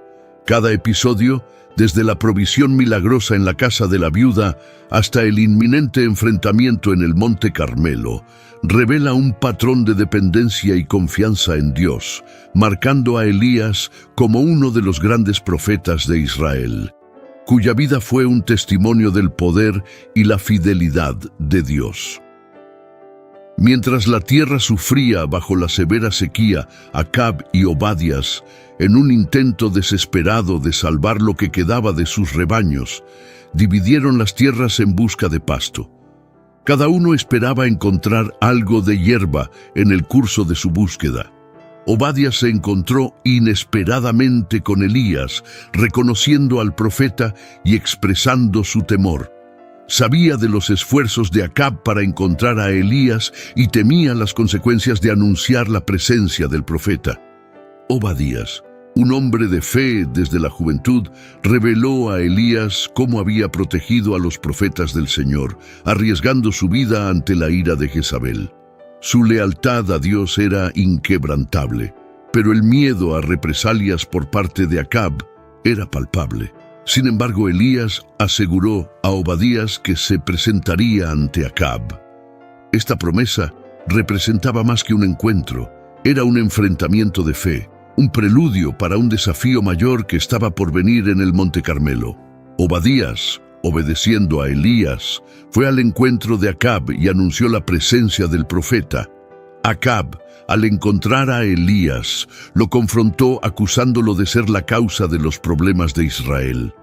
Cada episodio, desde la provisión milagrosa en la casa de la viuda hasta el inminente enfrentamiento en el Monte Carmelo, revela un patrón de dependencia y confianza en Dios, marcando a Elías como uno de los grandes profetas de Israel, cuya vida fue un testimonio del poder y la fidelidad de Dios. Mientras la tierra sufría bajo la severa sequía, Acab y Obadías, en un intento desesperado de salvar lo que quedaba de sus rebaños, dividieron las tierras en busca de pasto. Cada uno esperaba encontrar algo de hierba en el curso de su búsqueda. Obadías se encontró inesperadamente con Elías, reconociendo al profeta y expresando su temor. Sabía de los esfuerzos de Acab para encontrar a Elías y temía las consecuencias de anunciar la presencia del profeta. Obadías, un hombre de fe desde la juventud, reveló a Elías cómo había protegido a los profetas del Señor, arriesgando su vida ante la ira de Jezabel. Su lealtad a Dios era inquebrantable, pero el miedo a represalias por parte de Acab era palpable. Sin embargo, Elías aseguró a Obadías que se presentaría ante Acab. Esta promesa representaba más que un encuentro, era un enfrentamiento de fe, un preludio para un desafío mayor que estaba por venir en el Monte Carmelo. Obadías, obedeciendo a Elías, fue al encuentro de Acab y anunció la presencia del profeta. Acab, al encontrar a Elías, lo confrontó acusándolo de ser la causa de los problemas de Israel.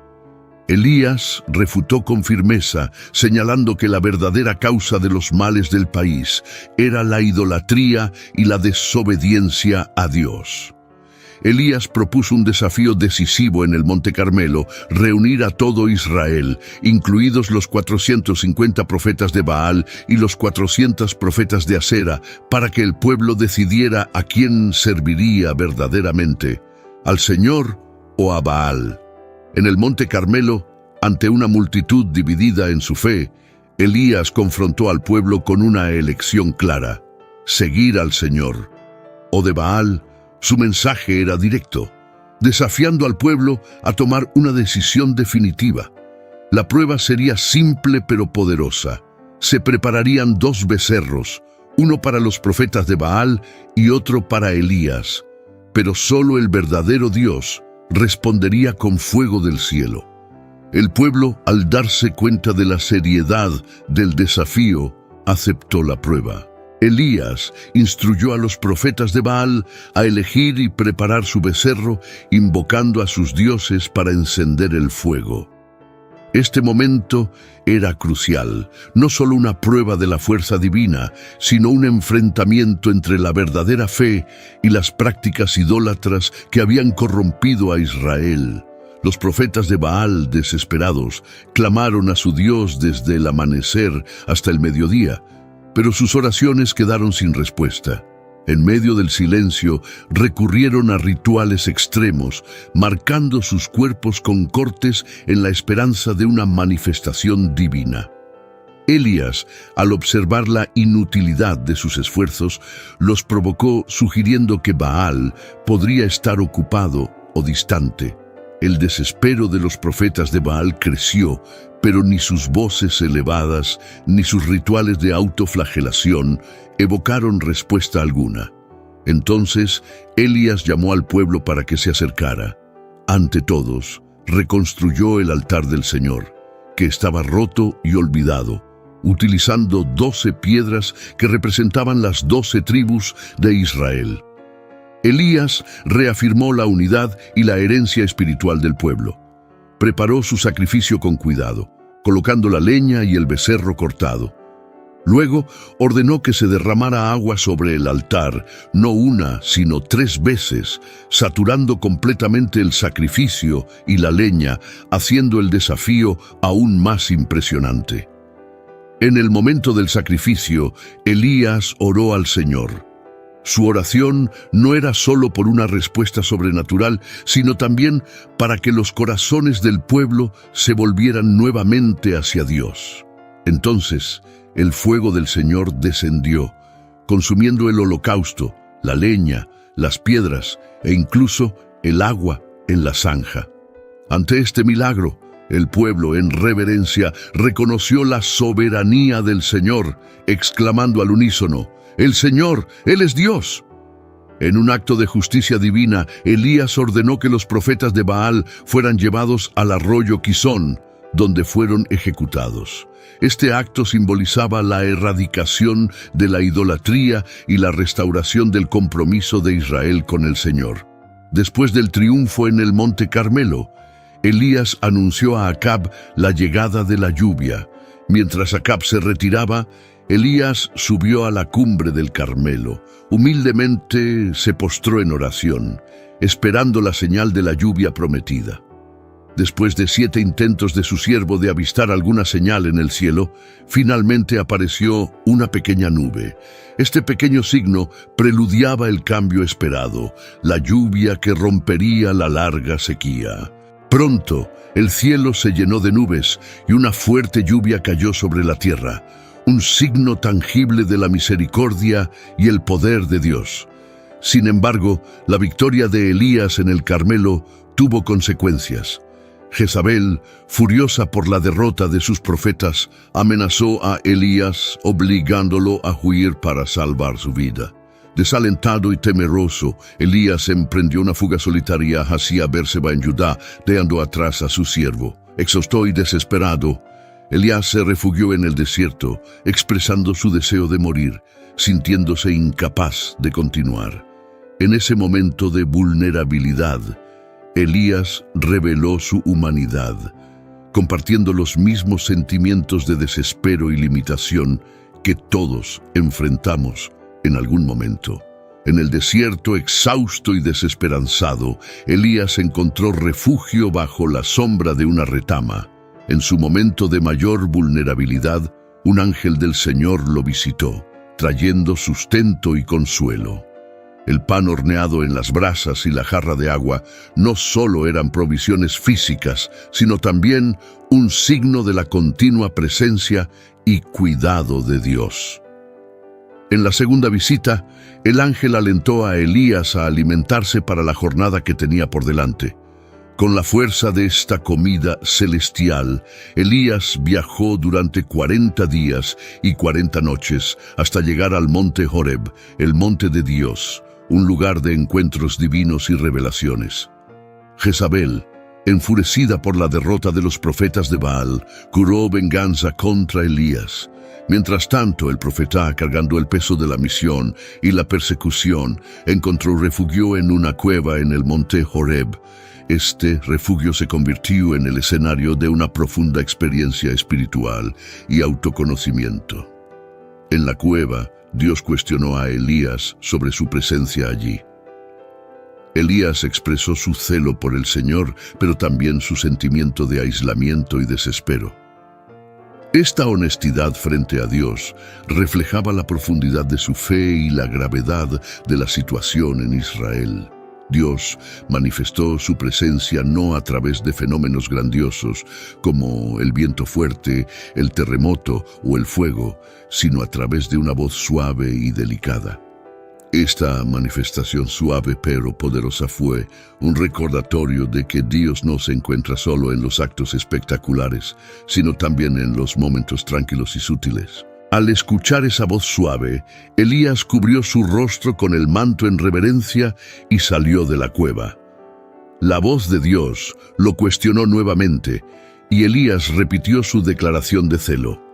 Elías refutó con firmeza, señalando que la verdadera causa de los males del país era la idolatría y la desobediencia a Dios. Elías propuso un desafío decisivo en el Monte Carmelo: reunir a todo Israel, incluidos los 450 profetas de Baal y los 400 profetas de Asera, para que el pueblo decidiera a quién serviría verdaderamente, al Señor o a Baal. En el Monte Carmelo, ante una multitud dividida en su fe, Elías confrontó al pueblo con una elección clara: seguir al Señor. O de Baal, su mensaje era directo, desafiando al pueblo a tomar una decisión definitiva. La prueba sería simple pero poderosa. Se prepararían 2 becerros, uno para los profetas de Baal y otro para Elías. Pero solo el verdadero Dios respondería con fuego del cielo. El pueblo, al darse cuenta de la seriedad del desafío, aceptó la prueba. Elías instruyó a los profetas de Baal a elegir y preparar su becerro, invocando a sus dioses para encender el fuego. Este momento era crucial, no solo una prueba de la fuerza divina, sino un enfrentamiento entre la verdadera fe y las prácticas idólatras que habían corrompido a Israel. Los profetas de Baal, desesperados, clamaron a su Dios desde el amanecer hasta el mediodía, pero sus oraciones quedaron sin respuesta. En medio del silencio, recurrieron a rituales extremos, marcando sus cuerpos con cortes en la esperanza de una manifestación divina. Elías, al observar la inutilidad de sus esfuerzos, los provocó sugiriendo que Baal podría estar ocupado o distante. El desespero de los profetas de Baal creció, pero ni sus voces elevadas ni sus rituales de autoflagelación evocaron respuesta alguna. Entonces, Elías llamó al pueblo para que se acercara. Ante todos, reconstruyó el altar del Señor, que estaba roto y olvidado, utilizando 12 piedras que representaban las 12 tribus de Israel. Elías reafirmó la unidad y la herencia espiritual del pueblo. Preparó su sacrificio con cuidado, colocando la leña y el becerro cortado. Luego ordenó que se derramara agua sobre el altar, no una, sino 3 veces, saturando completamente el sacrificio y la leña, haciendo el desafío aún más impresionante. En el momento del sacrificio, Elías oró al Señor. Su oración no era solo por una respuesta sobrenatural, sino también para que los corazones del pueblo se volvieran nuevamente hacia Dios. Entonces, el fuego del Señor descendió, consumiendo el holocausto, la leña, las piedras e incluso el agua en la zanja. Ante este milagro, el pueblo, en reverencia, reconoció la soberanía del Señor, exclamando al unísono: «¡El Señor, Él es Dios!». En un acto de justicia divina, Elías ordenó que los profetas de Baal fueran llevados al arroyo Quizón, donde fueron ejecutados. Este acto simbolizaba la erradicación de la idolatría y la restauración del compromiso de Israel con el Señor. Después del triunfo en el Monte Carmelo, Elías anunció a Acab la llegada de la lluvia. Mientras Acab se retiraba, Elías subió a la cumbre del Carmelo. Humildemente se postró en oración, esperando la señal de la lluvia prometida. Después de 7 intentos de su siervo de avistar alguna señal en el cielo, finalmente apareció una pequeña nube. Este pequeño signo preludiaba el cambio esperado, la lluvia que rompería la larga sequía. Pronto, el cielo se llenó de nubes y una fuerte lluvia cayó sobre la tierra, un signo tangible de la misericordia y el poder de Dios. Sin embargo, la victoria de Elías en el Carmelo tuvo consecuencias. Jezabel, furiosa por la derrota de sus profetas, amenazó a Elías, obligándolo a huir para salvar su vida. Desalentado y temeroso, Elías emprendió una fuga solitaria hacia Berseba en Judá, dejando atrás a su siervo. Exhausto y desesperado, Elías se refugió en el desierto, expresando su deseo de morir, sintiéndose incapaz de continuar. En ese momento de vulnerabilidad, Elías reveló su humanidad, compartiendo los mismos sentimientos de desespero y limitación que todos enfrentamos en algún momento. En el desierto, exhausto y desesperanzado, Elías encontró refugio bajo la sombra de una retama. En su momento de mayor vulnerabilidad, un ángel del Señor lo visitó, trayendo sustento y consuelo. El pan horneado en las brasas y la jarra de agua no solo eran provisiones físicas, sino también un signo de la continua presencia y cuidado de Dios. En la segunda visita, el ángel alentó a Elías a alimentarse para la jornada que tenía por delante. Con la fuerza de esta comida celestial, Elías viajó durante 40 días y 40 noches hasta llegar al monte Horeb, el monte de Dios, un lugar de encuentros divinos y revelaciones. Jezabel, enfurecida por la derrota de los profetas de Baal, juró venganza contra Elías. Mientras tanto, el profeta, cargando el peso de la misión y la persecución, encontró refugio en una cueva en el monte Horeb. Este refugio se convirtió en el escenario de una profunda experiencia espiritual y autoconocimiento. En la cueva, Dios cuestionó a Elías sobre su presencia allí. Elías expresó su celo por el Señor, pero también su sentimiento de aislamiento y desespero. Esta honestidad frente a Dios reflejaba la profundidad de su fe y la gravedad de la situación en Israel. Dios manifestó su presencia no a través de fenómenos grandiosos como el viento fuerte, el terremoto o el fuego, sino a través de una voz suave y delicada. Esta manifestación suave pero poderosa fue un recordatorio de que Dios no se encuentra solo en los actos espectaculares, sino también en los momentos tranquilos y sutiles. Al escuchar esa voz suave, Elías cubrió su rostro con el manto en reverencia y salió de la cueva. La voz de Dios lo cuestionó nuevamente y Elías repitió su declaración de celo.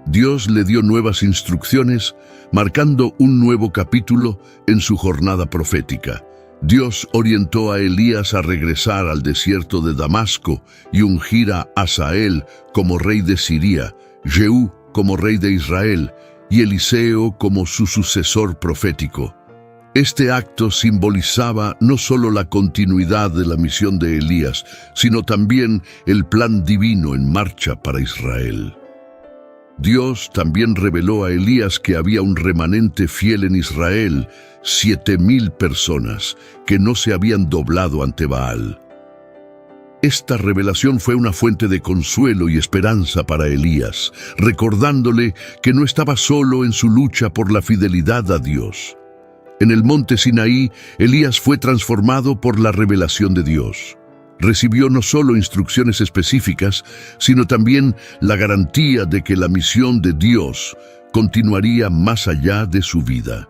Dios le dio nuevas instrucciones, marcando un nuevo capítulo en su jornada profética. Dios orientó a Elías a regresar al desierto de Damasco y ungir a Hazael como rey de Siria, Jehú como rey de Israel y Eliseo como su sucesor profético. Este acto simbolizaba no solo la continuidad de la misión de Elías, sino también el plan divino en marcha para Israel. Dios también reveló a Elías que había un remanente fiel en Israel, 7,000 personas, que no se habían doblado ante Baal. Esta revelación fue una fuente de consuelo y esperanza para Elías, recordándole que no estaba solo en su lucha por la fidelidad a Dios. En el monte Sinaí, Elías fue transformado por la revelación de Dios. Recibió no solo instrucciones específicas, sino también la garantía de que la misión de Dios continuaría más allá de su vida.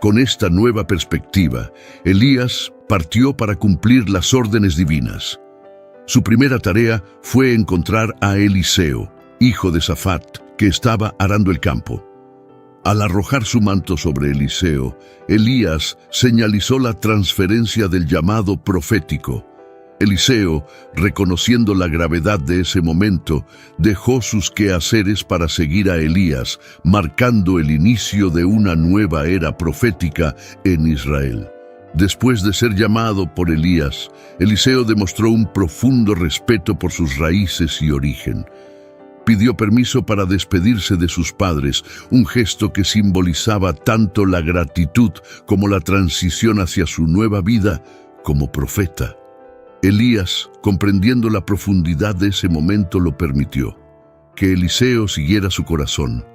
Con esta nueva perspectiva, Elías partió para cumplir las órdenes divinas. Su primera tarea fue encontrar a Eliseo, hijo de Safat, que estaba arando el campo. Al arrojar su manto sobre Eliseo, Elías señalizó la transferencia del llamado profético. Eliseo, reconociendo la gravedad de ese momento, dejó sus quehaceres para seguir a Elías, marcando el inicio de una nueva era profética en Israel. Después de ser llamado por Elías, Eliseo demostró un profundo respeto por sus raíces y origen. Pidió permiso para despedirse de sus padres, un gesto que simbolizaba tanto la gratitud como la transición hacia su nueva vida como profeta. Elías, comprendiendo la profundidad de ese momento, lo permitió. Que Eliseo siguiera su corazón.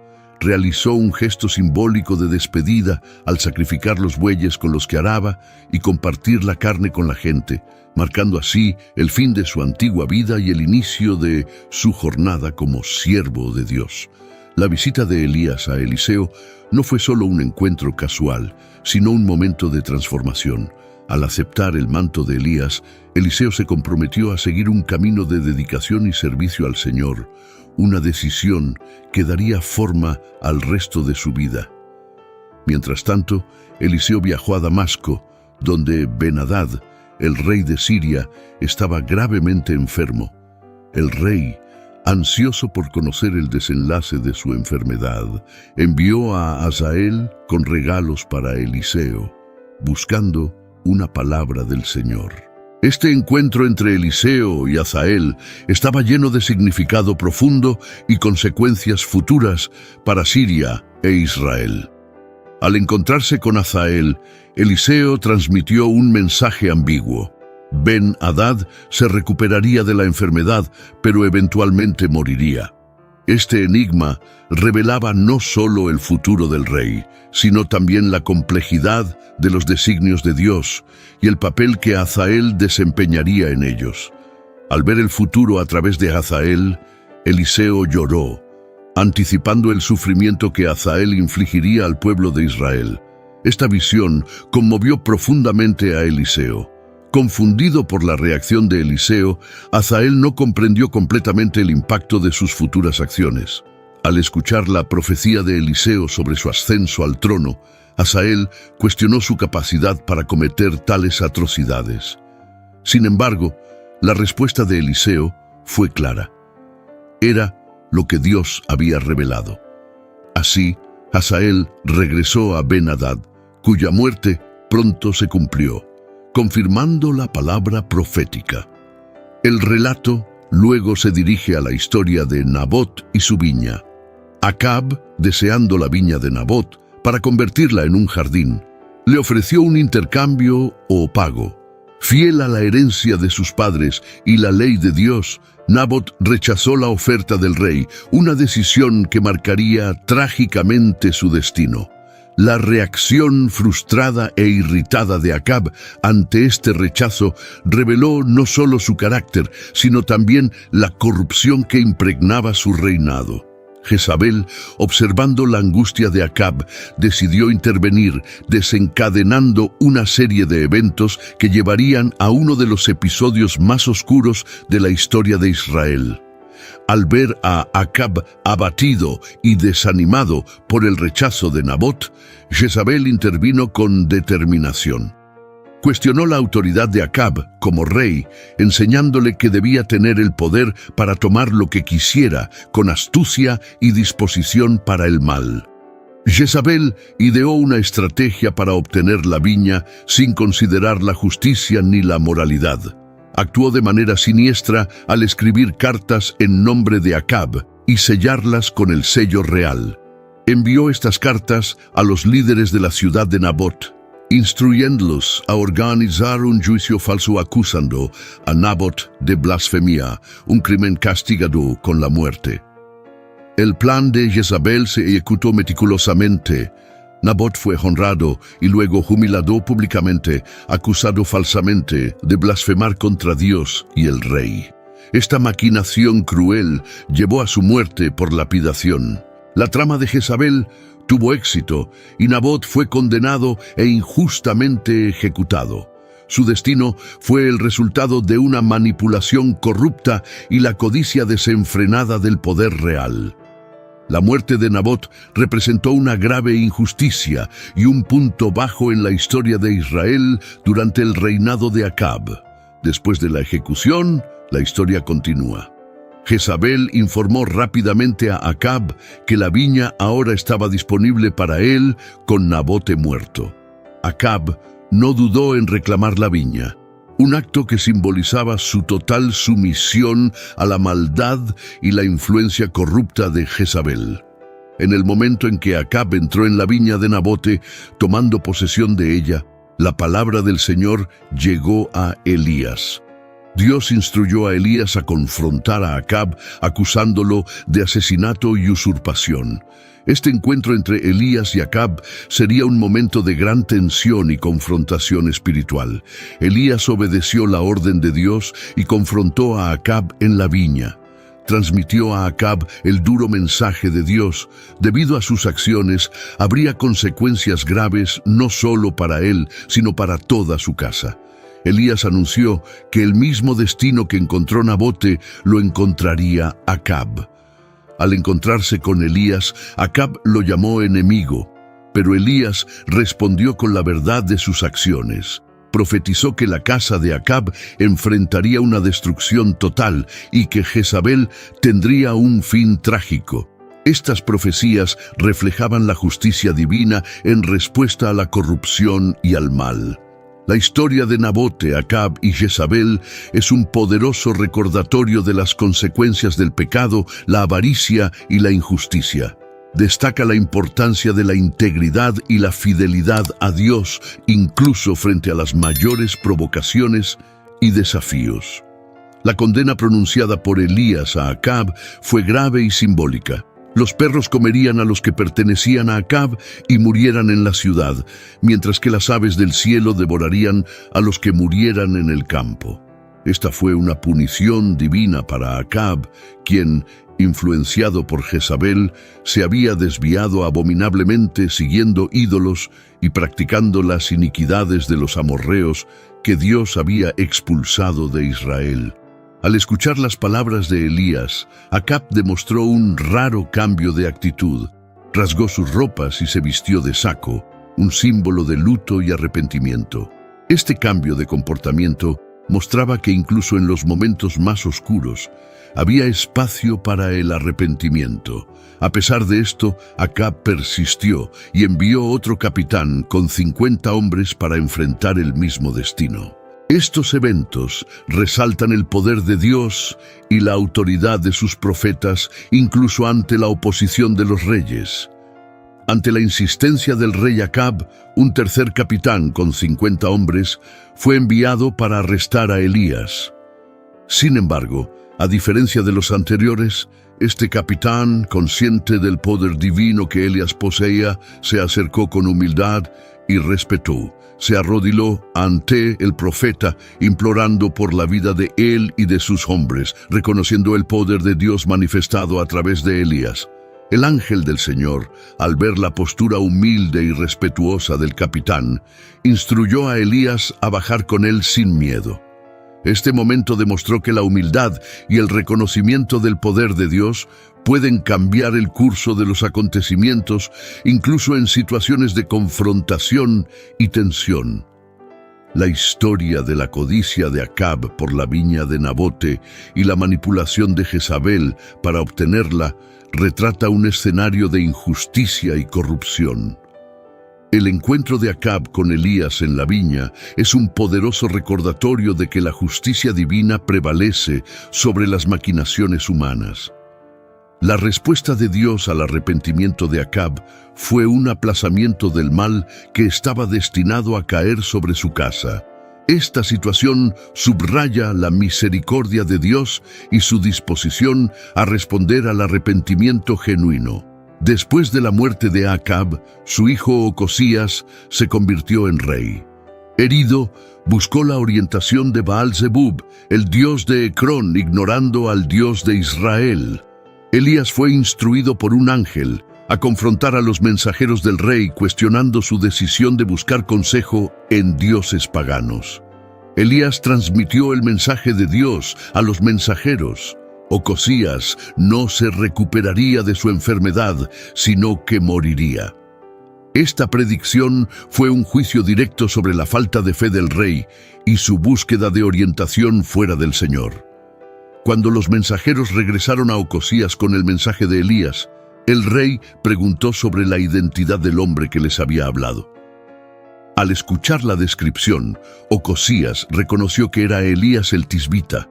Realizó un gesto simbólico de despedida al sacrificar los bueyes con los que araba y compartir la carne con la gente, marcando así el fin de su antigua vida y el inicio de su jornada como siervo de Dios. La visita de Elías a Eliseo no fue solo un encuentro casual, sino un momento de transformación. Al aceptar el manto de Elías, Eliseo se comprometió a seguir un camino de dedicación y servicio al Señor, una decisión que daría forma al resto de su vida. Mientras tanto, Eliseo viajó a Damasco, donde Ben-Hadad, el rey de Siria, estaba gravemente enfermo. El rey, ansioso por conocer el desenlace de su enfermedad, envió a Hazael con regalos para Eliseo, buscando una palabra del Señor. Este encuentro entre Eliseo y Hazael estaba lleno de significado profundo y consecuencias futuras para Siria e Israel. Al encontrarse con Hazael, Eliseo transmitió un mensaje ambiguo. Ben-Hadad se recuperaría de la enfermedad, pero eventualmente moriría. Este enigma revelaba no solo el futuro del rey, sino también la complejidad de los designios de Dios y el papel que Hazael desempeñaría en ellos. Al ver el futuro a través de Hazael, Eliseo lloró, anticipando el sufrimiento que Hazael infligiría al pueblo de Israel. Esta visión conmovió profundamente a Eliseo. Confundido por la reacción de Eliseo, Hazael no comprendió completamente el impacto de sus futuras acciones. Al escuchar la profecía de Eliseo sobre su ascenso al trono, Hazael cuestionó su capacidad para cometer tales atrocidades. Sin embargo, la respuesta de Eliseo fue clara. Era lo que Dios había revelado. Así, Hazael regresó a Ben-Hadad, cuya muerte pronto se cumplió, confirmando la palabra profética. El relato Luego se dirige a la historia de Nabot y su viña. Acab, deseando la viña de Nabot para convertirla en un jardín, le ofreció un intercambio o pago. Fiel a la herencia de sus padres y la ley de Dios, Nabot rechazó la oferta del rey, una decisión que marcaría trágicamente su destino. La reacción frustrada e irritada de Acab ante este rechazo reveló no solo su carácter, sino también la corrupción que impregnaba su reinado. Jezabel, observando la angustia de Acab, decidió intervenir, desencadenando una serie de eventos que llevarían a uno de los episodios más oscuros de la historia de Israel. Al ver a Acab abatido y desanimado por el rechazo de Nabot, Jezabel intervino con determinación. Cuestionó la autoridad de Acab como rey, enseñándole que debía tener el poder para tomar lo que quisiera, con astucia y disposición para el mal. Jezabel ideó una estrategia para obtener la viña sin considerar la justicia ni la moralidad. Actuó de manera siniestra al escribir cartas en nombre de Acab y sellarlas con el sello real. Envió estas cartas a los líderes de la ciudad de Nabot, instruyéndolos a organizar un juicio falso acusando a Nabot de blasfemia, un crimen castigado con la muerte. El plan de Jezabel se ejecutó meticulosamente. Nabot fue honrado y luego humillado públicamente, acusado falsamente de blasfemar contra Dios y el rey. Esta maquinación cruel llevó a su muerte por lapidación. La trama de Jezabel tuvo éxito y Nabot fue condenado e injustamente ejecutado. Su destino fue el resultado de una manipulación corrupta y la codicia desenfrenada del poder real. La muerte de Nabot representó una grave injusticia y un punto bajo en la historia de Israel durante el reinado de Acab. Después de la ejecución, la historia continúa. Jezabel informó rápidamente a Acab que la viña ahora estaba disponible para él con Nabot muerto. Acab no dudó en reclamar la viña, un acto que simbolizaba su total sumisión a la maldad y la influencia corrupta de Jezabel. En el momento en que Acab entró en la viña de Nabote, tomando posesión de ella, la palabra del Señor llegó a Elías. Dios instruyó a Elías a confrontar a Acab, acusándolo de asesinato y usurpación. Este encuentro entre Elías y Acab sería un momento de gran tensión y confrontación espiritual. Elías obedeció la orden de Dios y confrontó a Acab en la viña. Transmitió a Acab el duro mensaje de Dios. Debido a sus acciones, habría consecuencias graves no solo para él, sino para toda su casa. Elías anunció que el mismo destino que encontró Nabote lo encontraría Acab. Al encontrarse con Elías, Acab lo llamó enemigo, pero Elías respondió con la verdad de sus acciones. Profetizó que la casa de Acab enfrentaría una destrucción total y que Jezabel tendría un fin trágico. Estas profecías reflejaban la justicia divina en respuesta a la corrupción y al mal. La historia de Nabote, Acab y Jezabel es un poderoso recordatorio de las consecuencias del pecado, la avaricia y la injusticia. Destaca la importancia de la integridad y la fidelidad a Dios, incluso frente a las mayores provocaciones y desafíos. La condena pronunciada por Elías a Acab fue grave y simbólica. Los perros comerían a los que pertenecían a Acab y murieran en la ciudad, mientras que las aves del cielo devorarían a los que murieran en el campo. Esta fue una punición divina para Acab, quien, influenciado por Jezabel, se había desviado abominablemente siguiendo ídolos y practicando las iniquidades de los amorreos que Dios había expulsado de Israel. Al escuchar las palabras de Elías, Acab demostró un raro cambio de actitud. Rasgó sus ropas y se vistió de saco, un símbolo de luto y arrepentimiento. Este cambio de comportamiento mostraba que incluso en los momentos más oscuros había espacio para el arrepentimiento. A pesar de esto, Acab persistió y envió otro capitán con 50 hombres para enfrentar el mismo destino. Estos eventos resaltan el poder de Dios y la autoridad de sus profetas, incluso ante la oposición de los reyes. Ante la insistencia del rey Acab, un tercer capitán con 50 hombres fue enviado para arrestar a Elías. Sin embargo, a diferencia de los anteriores, este capitán, consciente del poder divino que Elías poseía, se acercó con humildad y respeto. Se arrodilló ante el profeta, implorando por la vida de él y de sus hombres, reconociendo el poder de Dios manifestado a través de Elías. El ángel del Señor, al ver la postura humilde y respetuosa del capitán, instruyó a Elías a bajar con él sin miedo. Este momento demostró que la humildad y el reconocimiento del poder de Dios pueden cambiar el curso de los acontecimientos, incluso en situaciones de confrontación y tensión. La historia de la codicia de Acab por la viña de Nabote y la manipulación de Jezabel para obtenerla retrata un escenario de injusticia y corrupción. El encuentro de Acab con Elías en la viña es un poderoso recordatorio de que la justicia divina prevalece sobre las maquinaciones humanas. La respuesta de Dios al arrepentimiento de Acab fue un aplazamiento del mal que estaba destinado a caer sobre su casa. Esta situación subraya la misericordia de Dios y su disposición a responder al arrepentimiento genuino. Después de la muerte de Acab, su hijo Ocosías se convirtió en rey. Herido, buscó la orientación de Baal-zebub, el dios de Ecrón, ignorando al Dios de Israel. Elías fue instruido por un ángel a confrontar a los mensajeros del rey, cuestionando su decisión de buscar consejo en dioses paganos. Elías transmitió el mensaje de Dios a los mensajeros. Ocosías no se recuperaría de su enfermedad, sino que moriría. Esta predicción fue un juicio directo sobre la falta de fe del rey y su búsqueda de orientación fuera del Señor. Cuando los mensajeros regresaron a Ocosías con el mensaje de Elías, el rey preguntó sobre la identidad del hombre que les había hablado. Al escuchar la descripción, Ocosías reconoció que era Elías el tisbita.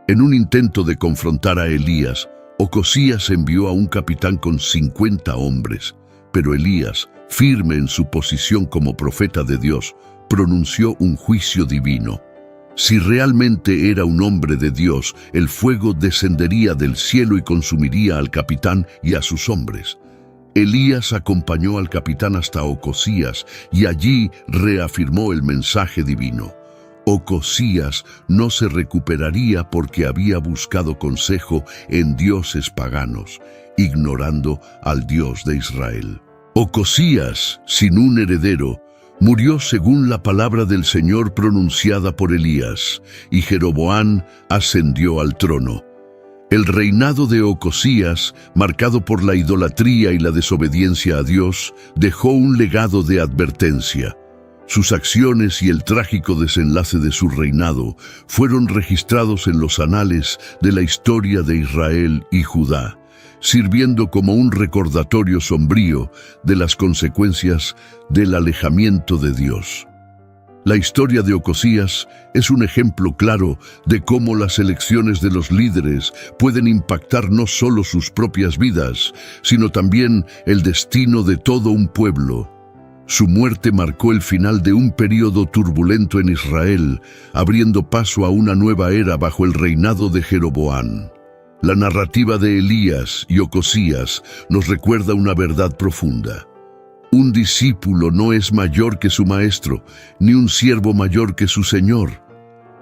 En un intento de confrontar a Elías, Ocosías envió a un capitán con 50 hombres, pero Elías, firme en su posición como profeta de Dios, pronunció un juicio divino. Si realmente era un hombre de Dios, el fuego descendería del cielo y consumiría al capitán y a sus hombres. Elías acompañó al capitán hasta Ocosías y allí reafirmó el mensaje divino. Ocosías no se recuperaría porque había buscado consejo en dioses paganos, ignorando al Dios de Israel. Ocosías, sin un heredero, murió según la palabra del Señor pronunciada por Elías, y Jeroboam ascendió al trono. El reinado de Ocosías, marcado por la idolatría y la desobediencia a Dios, dejó un legado de advertencia. Sus acciones y el trágico desenlace de su reinado fueron registrados en los anales de la historia de Israel y Judá, sirviendo como un recordatorio sombrío de las consecuencias del alejamiento de Dios. La historia de Ocosías es un ejemplo claro de cómo las elecciones de los líderes pueden impactar no solo sus propias vidas, sino también el destino de todo un pueblo. Su muerte marcó el final de un período turbulento en Israel, abriendo paso a una nueva era bajo el reinado de Jeroboam. La narrativa de Elías y Ocosías nos recuerda una verdad profunda. Un discípulo no es mayor que su maestro, ni un siervo mayor que su señor.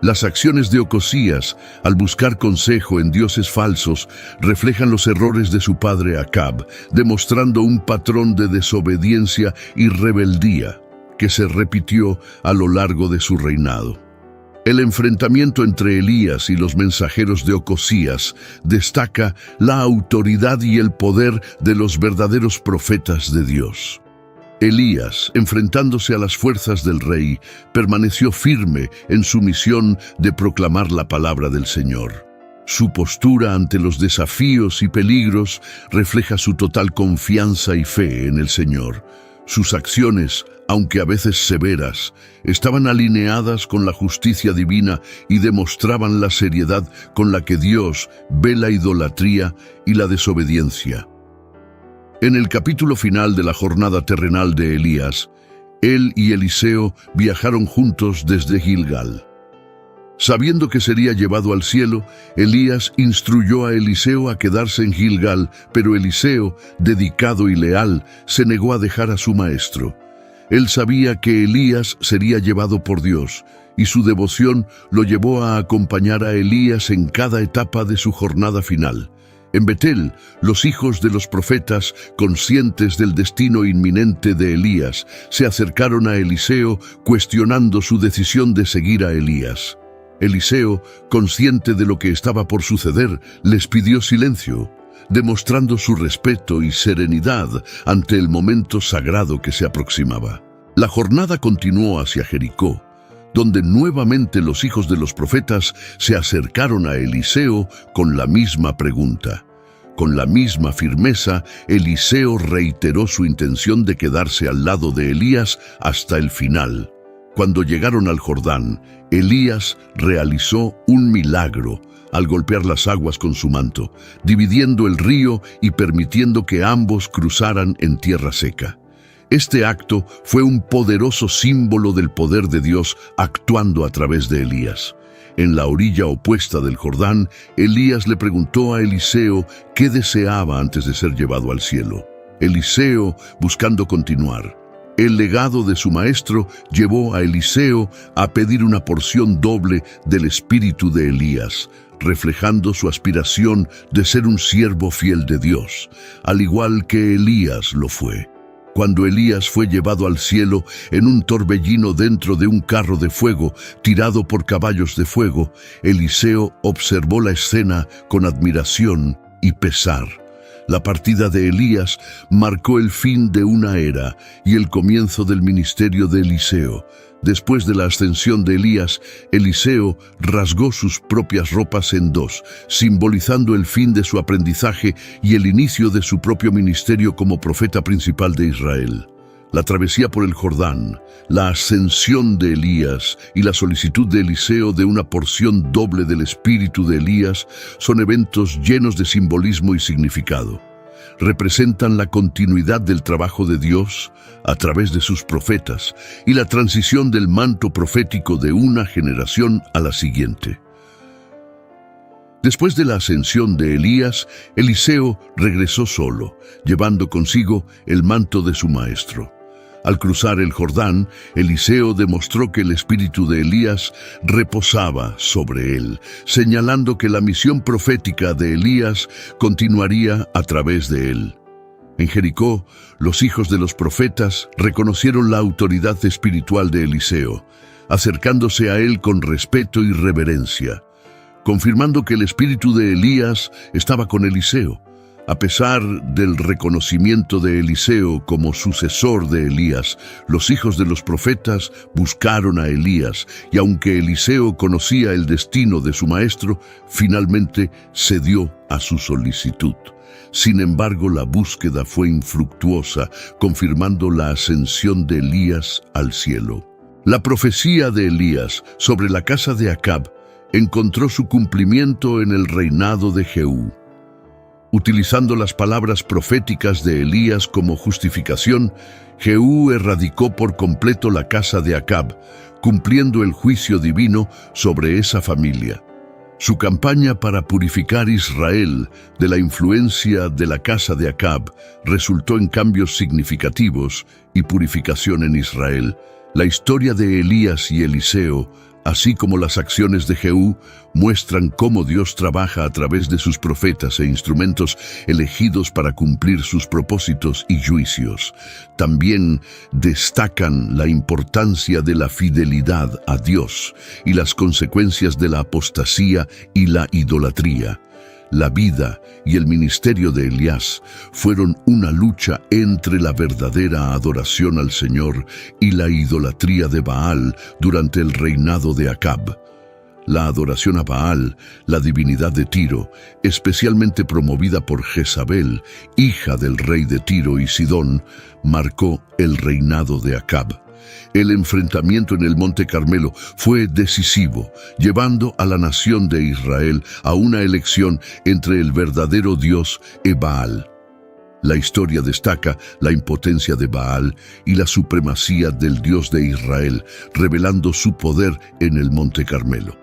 Las acciones de Ocosías, al buscar consejo en dioses falsos, reflejan los errores de su padre Acab, demostrando un patrón de desobediencia y rebeldía que se repitió a lo largo de su reinado. El enfrentamiento entre Elías y los mensajeros de Ocosías destaca la autoridad y el poder de los verdaderos profetas de Dios. Elías, enfrentándose a las fuerzas del rey, permaneció firme en su misión de proclamar la palabra del Señor. Su postura ante los desafíos y peligros refleja su total confianza y fe en el Señor. Sus acciones, aunque a veces severas, estaban alineadas con la justicia divina y demostraban la seriedad con la que Dios ve la idolatría y la desobediencia. En el capítulo final de la jornada terrenal de Elías, él y Eliseo viajaron juntos desde Gilgal. Sabiendo que sería llevado al cielo, Elías instruyó a Eliseo a quedarse en Gilgal, pero Eliseo, dedicado y leal, se negó a dejar a su maestro. Él sabía que Elías sería llevado por Dios, y su devoción lo llevó a acompañar a Elías en cada etapa de su jornada final. En Betel, los hijos de los profetas, conscientes del destino inminente de Elías, se acercaron a Eliseo cuestionando su decisión de seguir a Elías. Eliseo, consciente de lo que estaba por suceder, les pidió silencio, demostrando su respeto y serenidad ante el momento sagrado que se aproximaba. La jornada continuó hacia Jericó, donde nuevamente los hijos de los profetas se acercaron a Eliseo con la misma pregunta. Con la misma firmeza, Eliseo reiteró su intención de quedarse al lado de Elías hasta el final. Cuando llegaron al Jordán, Elías realizó un milagro al golpear las aguas con su manto, dividiendo el río y permitiendo que ambos cruzaran en tierra seca. Este acto fue un poderoso símbolo del poder de Dios actuando a través de Elías. En la orilla opuesta del Jordán, Elías le preguntó a Eliseo qué deseaba antes de ser llevado al cielo. Eliseo, buscando continuar, el legado de su maestro llevó a Eliseo a pedir una porción doble del espíritu de Elías, reflejando su aspiración de ser un siervo fiel de Dios, al igual que Elías lo fue. Cuando Elías fue llevado al cielo en un torbellino dentro de un carro de fuego tirado por caballos de fuego, Eliseo observó la escena con admiración y pesar. La partida de Elías marcó el fin de una era y el comienzo del ministerio de Eliseo. Después de la ascensión de Elías, Eliseo rasgó sus propias ropas en dos, simbolizando el fin de su aprendizaje y el inicio de su propio ministerio como profeta principal de Israel. La travesía por el Jordán, la ascensión de Elías y la solicitud de Eliseo de una porción doble del espíritu de Elías son eventos llenos de simbolismo y significado. Representan la continuidad del trabajo de Dios a través de sus profetas y la transición del manto profético de una generación a la siguiente. Después de la ascensión de Elías, Eliseo regresó solo, llevando consigo el manto de su maestro. Al cruzar el Jordán, Eliseo demostró que el espíritu de Elías reposaba sobre él, señalando que la misión profética de Elías continuaría a través de él. En Jericó, los hijos de los profetas reconocieron la autoridad espiritual de Eliseo, acercándose a él con respeto y reverencia, confirmando que el espíritu de Elías estaba con Eliseo. A pesar del reconocimiento de Eliseo como sucesor de Elías, los hijos de los profetas buscaron a Elías, y aunque Eliseo conocía el destino de su maestro, finalmente cedió a su solicitud. Sin embargo, la búsqueda fue infructuosa, confirmando la ascensión de Elías al cielo. La profecía de Elías sobre la casa de Acab encontró su cumplimiento en el reinado de Jehú. Utilizando las palabras proféticas de Elías como justificación, Jehú erradicó por completo la casa de Acab, cumpliendo el juicio divino sobre esa familia. Su campaña para purificar Israel de la influencia de la casa de Acab resultó en cambios significativos y purificación en Israel. La historia de Elías y Eliseo, así como las acciones de Jehú, muestran cómo Dios trabaja a través de sus profetas e instrumentos elegidos para cumplir sus propósitos y juicios. También destacan la importancia de la fidelidad a Dios y las consecuencias de la apostasía y la idolatría. La vida y el ministerio de Elías fueron una lucha entre la verdadera adoración al Señor y la idolatría de Baal durante el reinado de Acab. La adoración a Baal, la divinidad de Tiro, especialmente promovida por Jezabel, hija del rey de Tiro y Sidón, marcó el reinado de Acab. El enfrentamiento en el Monte Carmelo fue decisivo, llevando a la nación de Israel a una elección entre el verdadero Dios y Baal. La historia destaca la impotencia de Baal y la supremacía del Dios de Israel, revelando su poder en el Monte Carmelo.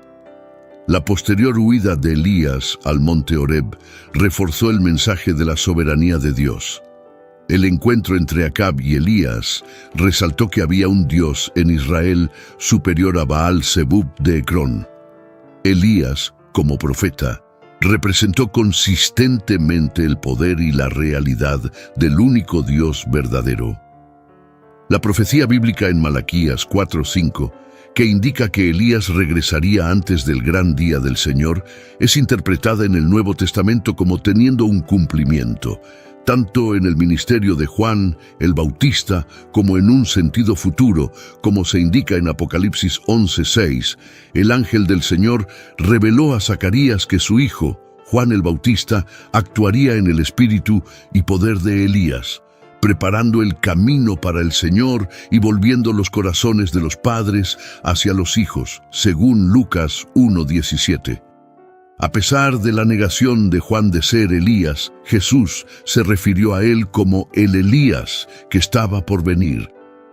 La posterior huida de Elías al Monte Horeb reforzó el mensaje de la soberanía de Dios. El encuentro entre Acab y Elías resaltó que había un Dios en Israel superior a Baal Zebub de Ecrón. Elías, como profeta, representó consistentemente el poder y la realidad del único Dios verdadero. La profecía bíblica en Malaquías 4:5, que indica que Elías regresaría antes del gran día del Señor, es interpretada en el Nuevo Testamento como teniendo un cumplimiento, tanto en el ministerio de Juan el Bautista como en un sentido futuro, como se indica en Apocalipsis 11:6. El ángel del Señor reveló a Zacarías que su hijo, Juan el Bautista, actuaría en el espíritu y poder de Elías, preparando el camino para el Señor y volviendo los corazones de los padres hacia los hijos, según Lucas 1:17. A pesar de la negación de Juan de ser Elías, Jesús se refirió a él como el Elías que estaba por venir,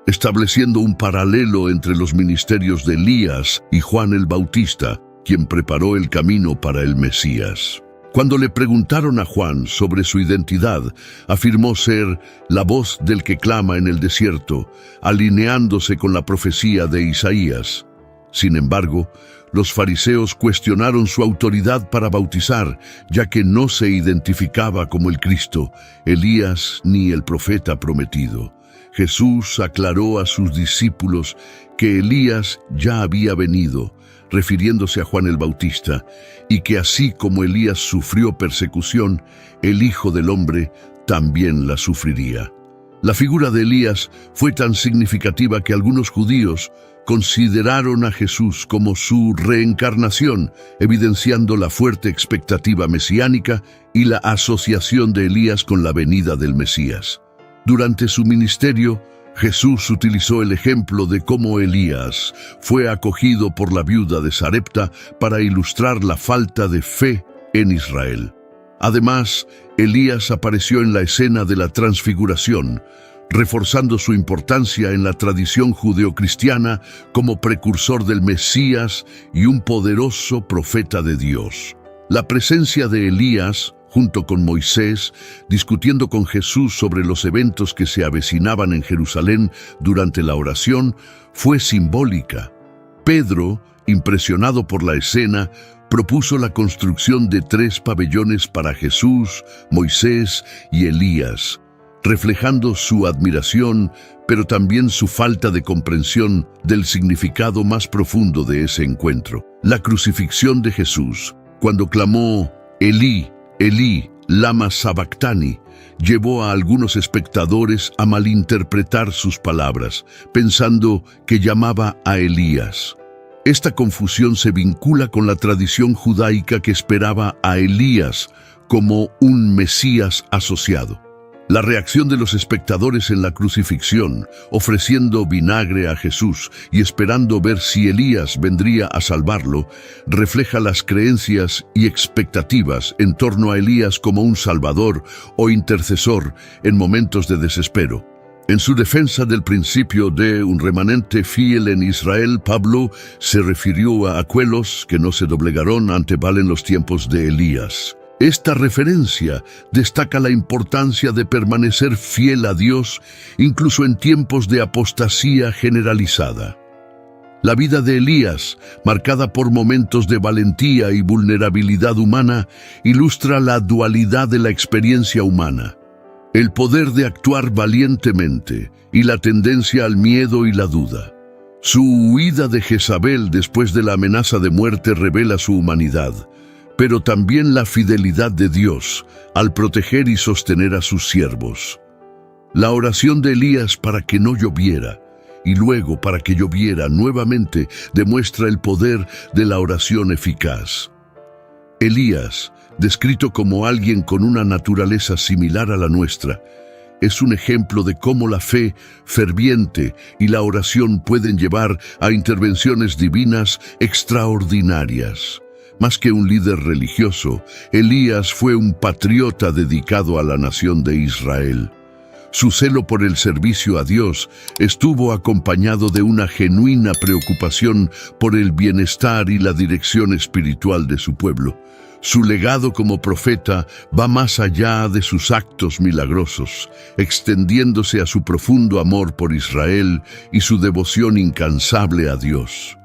estableciendo un paralelo entre los ministerios de Elías y Juan el Bautista, quien preparó el camino para el Mesías. Cuando le preguntaron a Juan sobre su identidad, afirmó ser la voz del que clama en el desierto, alineándose con la profecía de Isaías. Sin embargo, los fariseos cuestionaron su autoridad para bautizar, ya que no se identificaba como el Cristo, Elías ni el profeta prometido. Jesús aclaró a sus discípulos que Elías ya había venido, refiriéndose a Juan el Bautista, y que así como Elías sufrió persecución, el Hijo del Hombre también la sufriría. La figura de Elías fue tan significativa que algunos judíos consideraron a Jesús como su reencarnación, evidenciando la fuerte expectativa mesiánica y la asociación de Elías con la venida del Mesías. Durante su ministerio, Jesús utilizó el ejemplo de cómo Elías fue acogido por la viuda de Sarepta para ilustrar la falta de fe en Israel. Además, Elías apareció en la escena de la transfiguración, reforzando su importancia en la tradición judeocristiana como precursor del Mesías y un poderoso profeta de Dios. La presencia de Elías, junto con Moisés, discutiendo con Jesús sobre los eventos que se avecinaban en Jerusalén durante la oración, fue simbólica. Pedro, impresionado por la escena, propuso la construcción de 3 pabellones para Jesús, Moisés y Elías, reflejando su admiración, pero también su falta de comprensión del significado más profundo de ese encuentro. La crucifixión de Jesús, cuando clamó Elí, Elí, lama sabactani, llevó a algunos espectadores a malinterpretar sus palabras, pensando que llamaba a Elías. Esta confusión se vincula con la tradición judaica que esperaba a Elías como un Mesías asociado. La reacción de los espectadores en la crucifixión, ofreciendo vinagre a Jesús y esperando ver si Elías vendría a salvarlo, refleja las creencias y expectativas en torno a Elías como un salvador o intercesor en momentos de desespero. En su defensa del principio de un remanente fiel en Israel, Pablo se refirió a aquellos que no se doblegaron ante Baal en los tiempos de Elías. Esta referencia destaca la importancia de permanecer fiel a Dios, incluso en tiempos de apostasía generalizada. La vida de Elías, marcada por momentos de valentía y vulnerabilidad humana, ilustra la dualidad de la experiencia humana. El poder de actuar valientemente y la tendencia al miedo y la duda. Su huida de Jezabel después de la amenaza de muerte revela su humanidad, pero también la fidelidad de Dios al proteger y sostener a sus siervos. La oración de Elías para que no lloviera y luego, para que lloviera nuevamente, demuestra el poder de la oración eficaz. Elías, descrito como alguien con una naturaleza similar a la nuestra, es un ejemplo de cómo la fe ferviente y la oración pueden llevar a intervenciones divinas extraordinarias. Más que un líder religioso, Elías fue un patriota dedicado a la nación de Israel. Su celo por el servicio a Dios estuvo acompañado de una genuina preocupación por el bienestar y la dirección espiritual de su pueblo. Su legado como profeta va más allá de sus actos milagrosos, extendiéndose a su profundo amor por Israel y su devoción incansable a Dios.